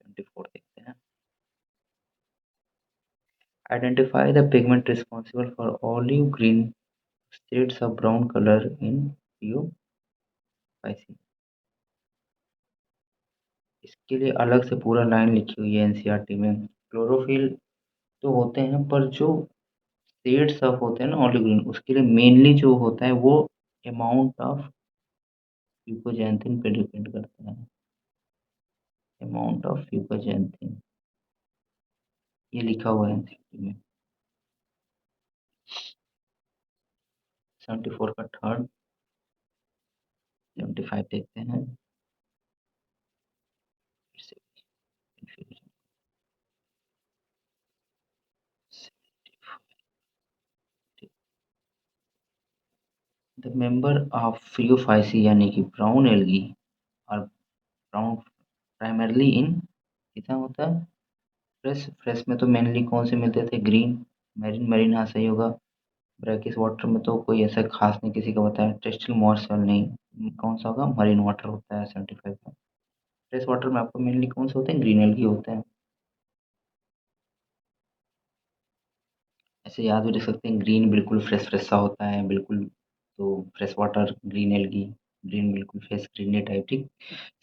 74 देखते हैं। Identify the pigment responsible for olive green shades of brown colour in P O five C. इसके लिए अलग से पूरा लाइन लिखी हुई है एनसीईआरटी में। क्लोरोफिल तो होते हैं, पर जो शेड्स ऑफ होते हैं ना ऑलिव ग्रीन, उसके लिए मेनली जो होता है वो अमाउंट ऑफ फ्यूकोजैंथिन पे डिपेंड करता है। अमाउंट ऑफ फ्यूकोजैंथिन ये लिखा हुआ है एनसीईआरटी में। 74 का थर्ड। 75 देखते हैं। फिर से confusion। द मेंबर ऑफ फ्रियोफाइसी यानी कि ब्राउन एल्गी और ब्राउन प्राइमरली इन कितना होता है? फ्रेश। फ्रेश में तो मेनली कौन से मिलते थे? Green, marine. मैरीन हाँ सही होगा। ब्रैकिश वाटर में तो कोई ऐसा खास नहीं किसी का बताया। टेस्टल मॉर्सल नहीं, कौन सा होगा? मरीन वाटर होता है 75 का। फ्रेश वाटर में आपको मेनली कौन से होते हैं? ग्रीन एल्गी होते हैं। ऐसे याद भी रख सकते हैं, ग्रीन बिल्कुल फ्रेश फ्रेश सा होता है बिल्कुल। तो fresh water green algae, green बिल्कुल फ्रेश ग्रीनी टाइप। ठीक,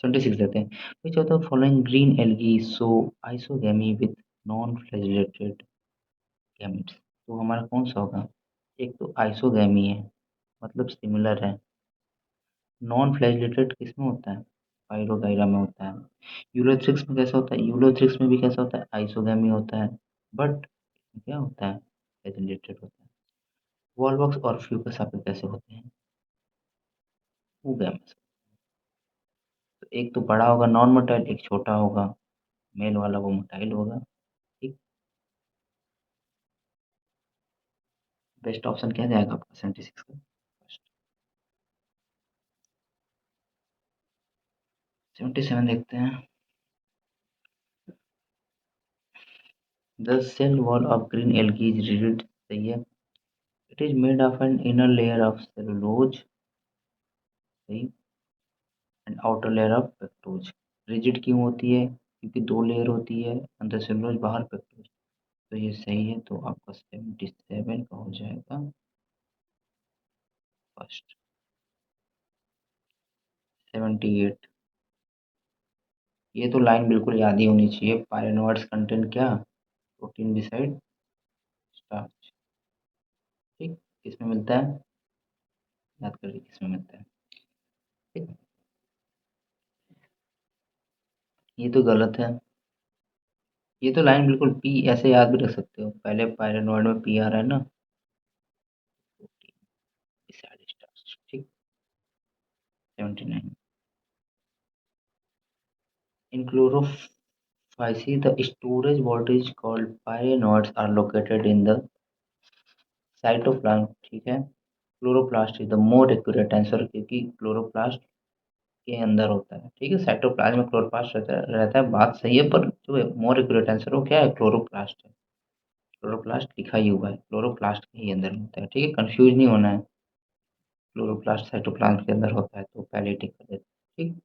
76 देते हैं। विच of the following green algae so isogamy with non flagellated gametes. तो हमारा कौन सा होगा? एक तो आइसोगैमी है, मतलब सिमिलर है। नॉन फ्लैजिलेटेड किस में होता है? पाइरोगाइरा में होता है। यूलोथ्रिक्स में कैसा होता है? यूलोथ्रिक्स में भी कैसा होता है? आइसोगैमी होता है, बट क्या होता है? फ्लैजिलेटेड होता है। वॉलवॉक्स और फ्यूकस आपके कैसे होते हैं? ऊगैमेस। तो एक तो बड़ा होगा नॉन मोटाइल, एक छोटा होगा मेल वाला, वो मोटाइल होगा। ठीक, बेस्ट ऑप्शन क्या जाएगा आपका 76 का? 77 देखते हैं। The cell wall of green algae is rigid, सही है। It is made of an inner layer of cellulose, सही। And outer layer of pectose. Rigid क्यों होती है? क्योंकि 2 लेयर होती है, अंदर सेलुलोज बाहर पेक्टोज। तो ये सही है, तो आपका 77 का हो जाएगा फर्स्ट। 78, ये तो लाइन बिल्कुल याद ही होनी चाहिए। पायरेनोइड्स कंटेंट क्या? Protein beside starch. ठीक, किसमें मिलता है? याद करिए किसमें मिलता है। ठीक, ये तो गलत है। ये तो लाइन बिल्कुल पी ऐसे याद भी रख सकते हो, पहले पायरेनोइड में पी आ रहा है ना, प्रोटीन बिसाइड स्टार्च। ठीक, 79। In chlorophyll, the storage voltage called pyrenoids are located in the cytoplasm. ठीक है, chloroplast is the more accurate answer, क्योंकि क्लोरोप्लास्ट के अंदर होता है। ठीक है, साइटोप्लाज्म में क्लोरोप्लास्ट रहता है, बात सही है, पर जो मोर एक्यूरेट आंसर वो क्या है? क्लोरोप्लास्ट है। क्लोरोप्लास्ट लिखा ही हुआ है, क्लोरोप्लास्ट के ही अंदर होता है। ठीक है, कंफ्यूज नहीं होना है। क्लोरोप्लास्ट साइटोप्लाज्म के अंदर होता है, तो पहले टिक कर देते हैं। ठीक,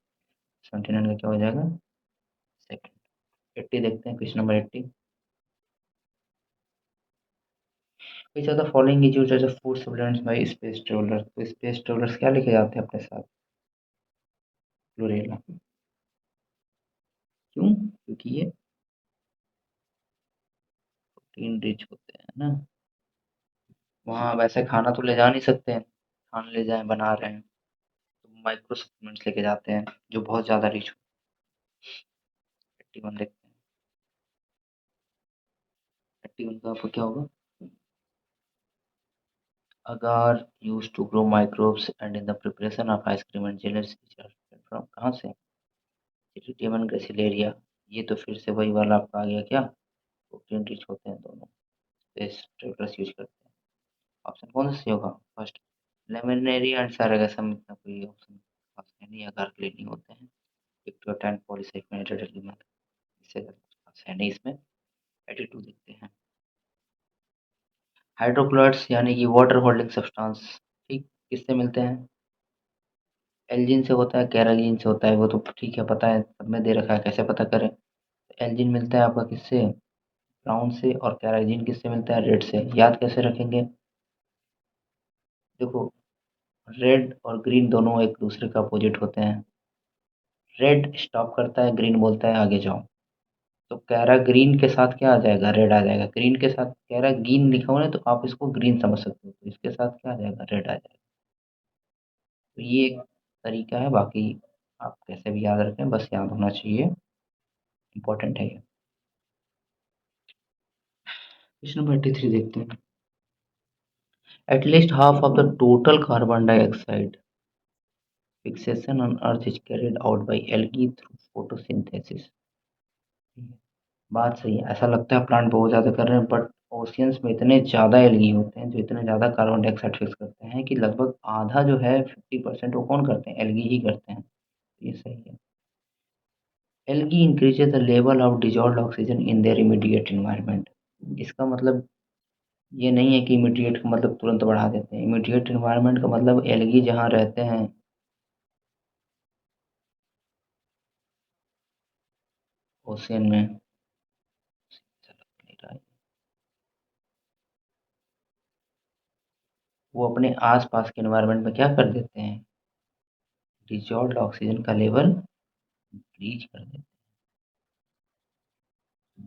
79 का क्या हो जाएगा? सेकंड। 80 देखते हैं, question number 80। Which of the following is used as a food supplement by space travelers? तो स्पेस ट्रेवलर्स क्या लेके जाते हैं अपने साथ? क्लोरेला। क्यों? क्योंकि ये प्रोटीन रिच होते हैं ना। वहाँ वैसे खाना तो ले जा नहीं सकते हैं, खाना ले जाएं बना रहे हैं, तो माइक्रो सप्लीमेंट्स लेके जाते हैं जो बहुत ज़्यादा रिच हो। 81 देखते हैं, 81 का आपको क्या होगा? agar used to grow microbes and in the preparation of ice cream and gelatin which are from कहाँ से? Iridium gracilaria. ये तो फिर से वही वाला आपका आ गया क्या? प्रोटीन रिच होते हैं दोनों, स्पेस ट्रेवलर्स यूज करते हैं। ऑप्शन कौन सा सही होगा? फर्स्ट। लेमिनेरिया एंड सारागासम, इतना कोई ऑप्शन खास है नहीं, आकार के लिए नहीं होते हैं। इक्विटोन पॉलीसाइक्लोनेटेड एलिमेंट, इससे खास है नहीं इसमें। 82 देखते हैं, हाइड्रोक्लोराइड्स यानी कि वाटर होल्डिंग सब्सटेंस। ठीक, किससे मिलते हैं? एल्जिन से होता है, कैराजीन से होता है, वो तो ठीक है, पता है, सब में दे रखा है, कैसे पता करें? एल्जिन मिलता है आपका किससे? ब्राउन से, और कैराजीन किससे मिलता है? रेड से। याद कैसे रखेंगे? देखो, रेड और ग्रीन दोनों एक दूसरे के अपोजिट होते हैं। रेड स्टॉप करता है, ग्रीन बोलता है आगे जाओ। तो कैरा ग्रीन के साथ क्या आ जाएगा? रेड आ जाएगा। ग्रीन के साथ कैरा ग्रीन लिखा हुआ है, तो आप इसको ग्रीन समझ सकते हो, तो इसके साथ क्या आ जाएगा? रेड आ जाएगा। तो ये एक तरीका है, बाकी आप कैसे भी याद रखें, बस याद होना चाहिए, इंपॉर्टेंट है ये। क्वेश्चन नंबर 83 देखते हैं। At least half of the total carbon dioxide fixation on Earth is carried out by algae through photosynthesis। बात सही है, ऐसा लगता है प्लांट बहुत ज़्यादा कर रहे हैं, बट ओशियंस में इतने ज़्यादा एल्गी होते हैं जो इतने ज़्यादा कार्बन डाइऑक्साइड फिक्स करते हैं कि लगभग आधा जो है 50% वो कौन करते हैं? एल्गी ही करते हैं। ये सही है। Algae increases the level of dissolved oxygen in their immediate environment. इसका मतलब ये नहीं है कि इमीडिएट का मतलब तुरंत बढ़ा देते हैं। इमीडिएट इन्वायरमेंट का मतलब एल्गी जहाँ रहते हैं ओशियन में, वो अपने आस-पास के एनवायरनमेंट में क्या कर देते हैं? डिसॉल्व्ड ऑक्सीजन का लेवल इंक्रीज कर देते हैं।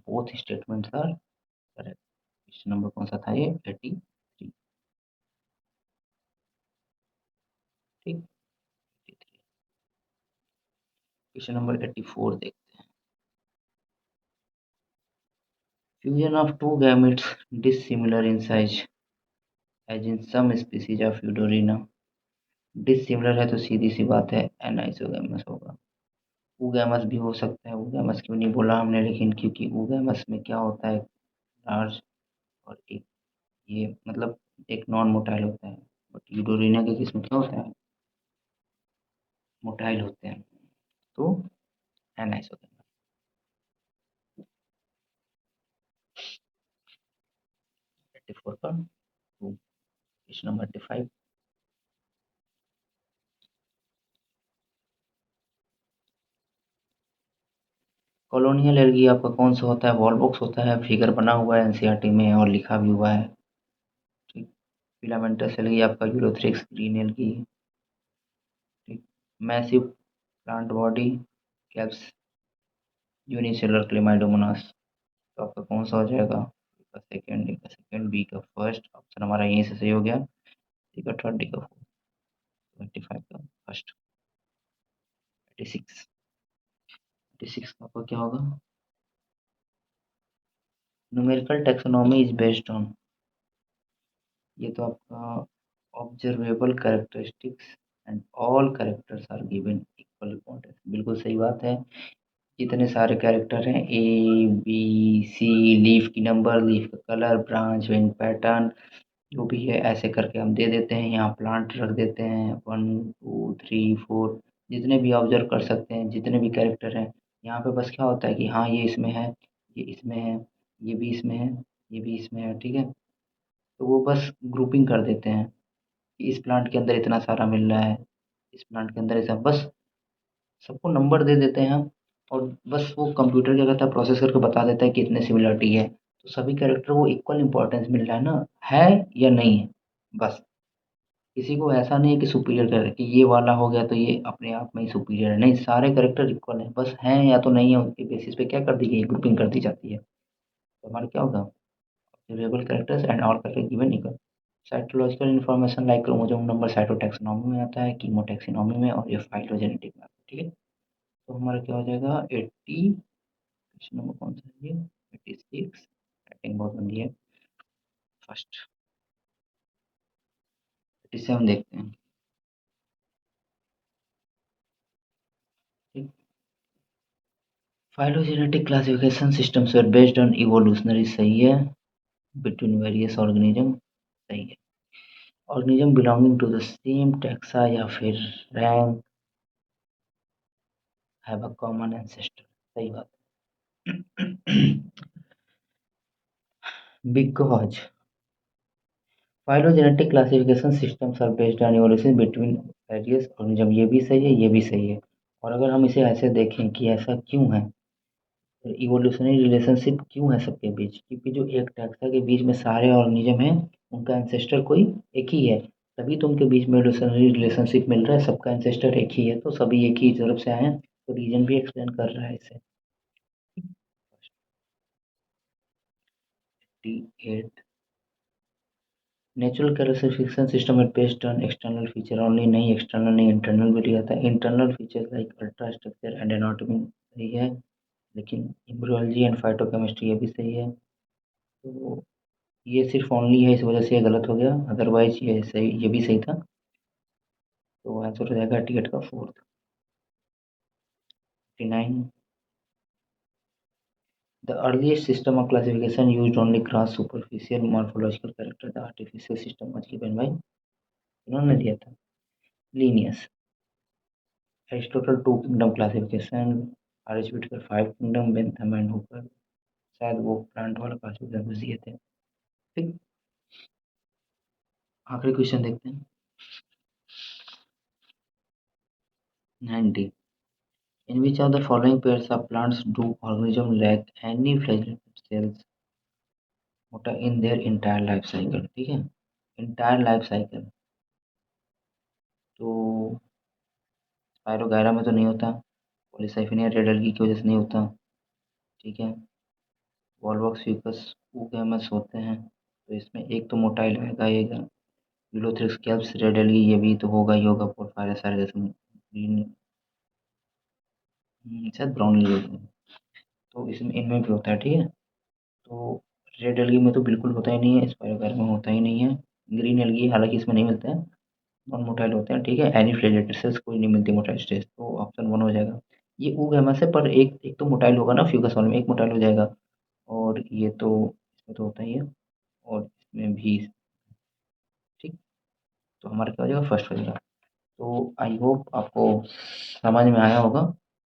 Both statements are correct. Question number कौन सा था ये? 83। ठीक, 83। क्वेश्चन नंबर 84 देखते हैं। Fusion of two gametes dissimilar in size as in some species of Eudorina. Dissimilar है तो सीधी सी बात है एनाइसोगैमस होगा। ऊगैमस भी हो सकता है, ऊगैमस क्यों नहीं बोला हमने, लेकिन क्योंकि ऊगैमस में क्या होता है? लार्ज, और एक ये मतलब एक नॉन मोटाइल होता है, बट यूडोरिना के केस में क्या होता है? मोटाइल होते हैं। तो एनाइसोगैमस। 84 का 2। Question number 85। कॉलोनियल एल्गी आपका कौन सा होता है? वॉलबॉक्स होता है, फिगर बना हुआ है एनसीईआरटी में और लिखा भी हुआ है। ठीक। फिलामेंटस एल्गी आपका यूरोथ्रिक्स ग्रीन एल्गी। ठीक। Massive plant body caps unicellular Chlamydomonas. तो आपका कौन सा हो जाएगा? का सेकेंड, डी का सेकेंड, बी का फर्स्ट। ऑप्शन हमारा यहीं से सही हो गया। सी का थर्ड, डी का फोर्थ, 25 का फर्स्ट। 86। 86 का आपका क्या होगा? Numerical taxonomy is based on, ये तो आपका observable characteristics and all characters are given equal importance. बिल्कुल सही बात है। जितने सारे कैरेक्टर हैं, ए बी सी, लीफ की नंबर, लीफ का कलर, ब्रांच, विंग पैटर्न, जो भी है ऐसे करके हम दे देते हैं। यहाँ प्लांट रख देते हैं 1 2 3 4, जितने भी ऑब्जर्व कर सकते हैं, जितने भी कैरेक्टर हैं। यहाँ पे बस क्या होता है कि हाँ ये इसमें है, ये इसमें है, ये भी इसमें है, ये भी इसमें है। ठीक है, तो वो बस ग्रुपिंग कर देते हैं कि इस प्लांट के अंदर इतना सारा मिल रहा है, इस प्लांट के अंदर ऐसा, बस सबको नंबर दे देते हैं हम। और बस वो कंप्यूटर क्या करता है, प्रोसेस करके बता देता है कि इतने सिमिलरिटी है। तो सभी कैरेक्टर को इक्वल इंपॉर्टेंस मिल रहा है ना, है या नहीं है, बस। किसी को ऐसा नहीं है कि सुपीरियर कर कि ये वाला हो गया तो ये अपने आप में ही सुपीरियर है, नहीं, सारे कैरेक्टर इक्वल हैं, बस हैं या तो नहीं है, उसके बेसिस पे क्या कर दी गई, ग्रुपिंग कर दी जाती है। तो हमारा क्या होगा? Observable characters and all character given equal. Cytological information like chromosome number cytotaxonomy में आता है, कीमोटैक्सोनॉमी में, और ये फाइलोजेनेटिक में आता है। ठीक है, तो हमारा क्या हो जाएगा? 80। क्वेश्चन नंबर कौन सा है ये? 86। राइटिंग बहुत गंदी है। फर्स्ट 87 देखते हैं। ठीक। Phylogenetic classification systems are based on evolutionary, सही है। बिटवीन वेरियस ऑर्गेनिज्म, सही है। Organism belonging to the same taxa या फिर rank have a common ancestor, सही बात है। Because phylogenetic classification systems are based on evolution between various organisms, ये भी सही है, ये भी सही है। और अगर हम इसे ऐसे देखें कि ऐसा क्यों है, इवोल्यूशनरी रिलेशनशिप क्यों है सबके बीच, क्योंकि जो एक टैक्सा के बीच में सारे ऑर्गेनिज्म हैं, उनका एंसेस्टर कोई एक ही है, तभी तो उनके बीच में इवोल्यूशनरी रिलेशनशिप मिल रहा है। सबका एंसेस्टर एक ही है, तो सभी एक ही तरफ से आए हैं, तो रीजन भी एक्सप्लेन कर रहा है इसे। 88। नेचुरल क्लासिफिकेशन सिस्टम है based on external feature only, नहीं एक्सटर्नल नहीं, इंटरनल भी लिया था। Internal feature like ultra structure and anatomy सही है, लेकिन एम्ब्रियोलॉजी एंड फाइटोकेमिस्ट्री ये भी सही है। तो ये सिर्फ ओनली है, इस वजह से ये गलत हो गया, अदरवाइज ये सही, ये भी सही था। तो आंसर हो जाएगा 88 का fourth. 59। The earliest system of classification used only gross superficial morphological character. The artificial system was given by, इन्होंने दिया था, Linnaeus. Aristotle 2 kingdom classification, R H Whittaker 5 kingdom, Bentham and Hooker शायद वो प्लांट वाला classification कुछ दिए थे। ठीक। आखिरी क्वेश्चन देखते हैं। 90। In which of the following pairs of plants do organisms lack any flagellate cells in their entire life cycle? ठीक है, entire life cycle। तो स्पायरोगायरा में तो नहीं होता, पॉलीसाइफिनिया रेड एल्गी की वजह से नहीं होता। ठीक है, वॉलवॉक्स फ्यूकस ऊगैमस होते हैं, तो इसमें एक तो मोटाइल आएगा, एक यूलोथ्रिक्स कैल्प्स रेड एल्गी, ये भी तो होगा ही होगा। पोरफायरस ग्रीन, शायद ब्राउन एल्गी होता है, तो इसमें इनमें भी होता है। ठीक है, तो रेड एल्गी में तो बिल्कुल होता ही नहीं है, स्पायरोगायरा में होता ही नहीं है। ग्रीन एल्गी हालांकि इसमें नहीं मिलता है, नॉन मोटाइल होते हैं। ठीक है, एनी फ्लैगेलेटेड सेल्स कोई नहीं मिलती मोटाइल स्टेज, तो ऑप्शन 1 हो जाएगा। ये ऊगैमस है, पर एक एक तो मोटाइल होगा ना, फ्यूगस वाले में एक मोटाइल हो जाएगा, और ये तो इसमें तो होता ही है, और इसमें भी। ठीक, तो हमारा क्या हो जाएगा? फर्स्ट हो जाएगा। तो आई होप आपको समझ में आया होगा।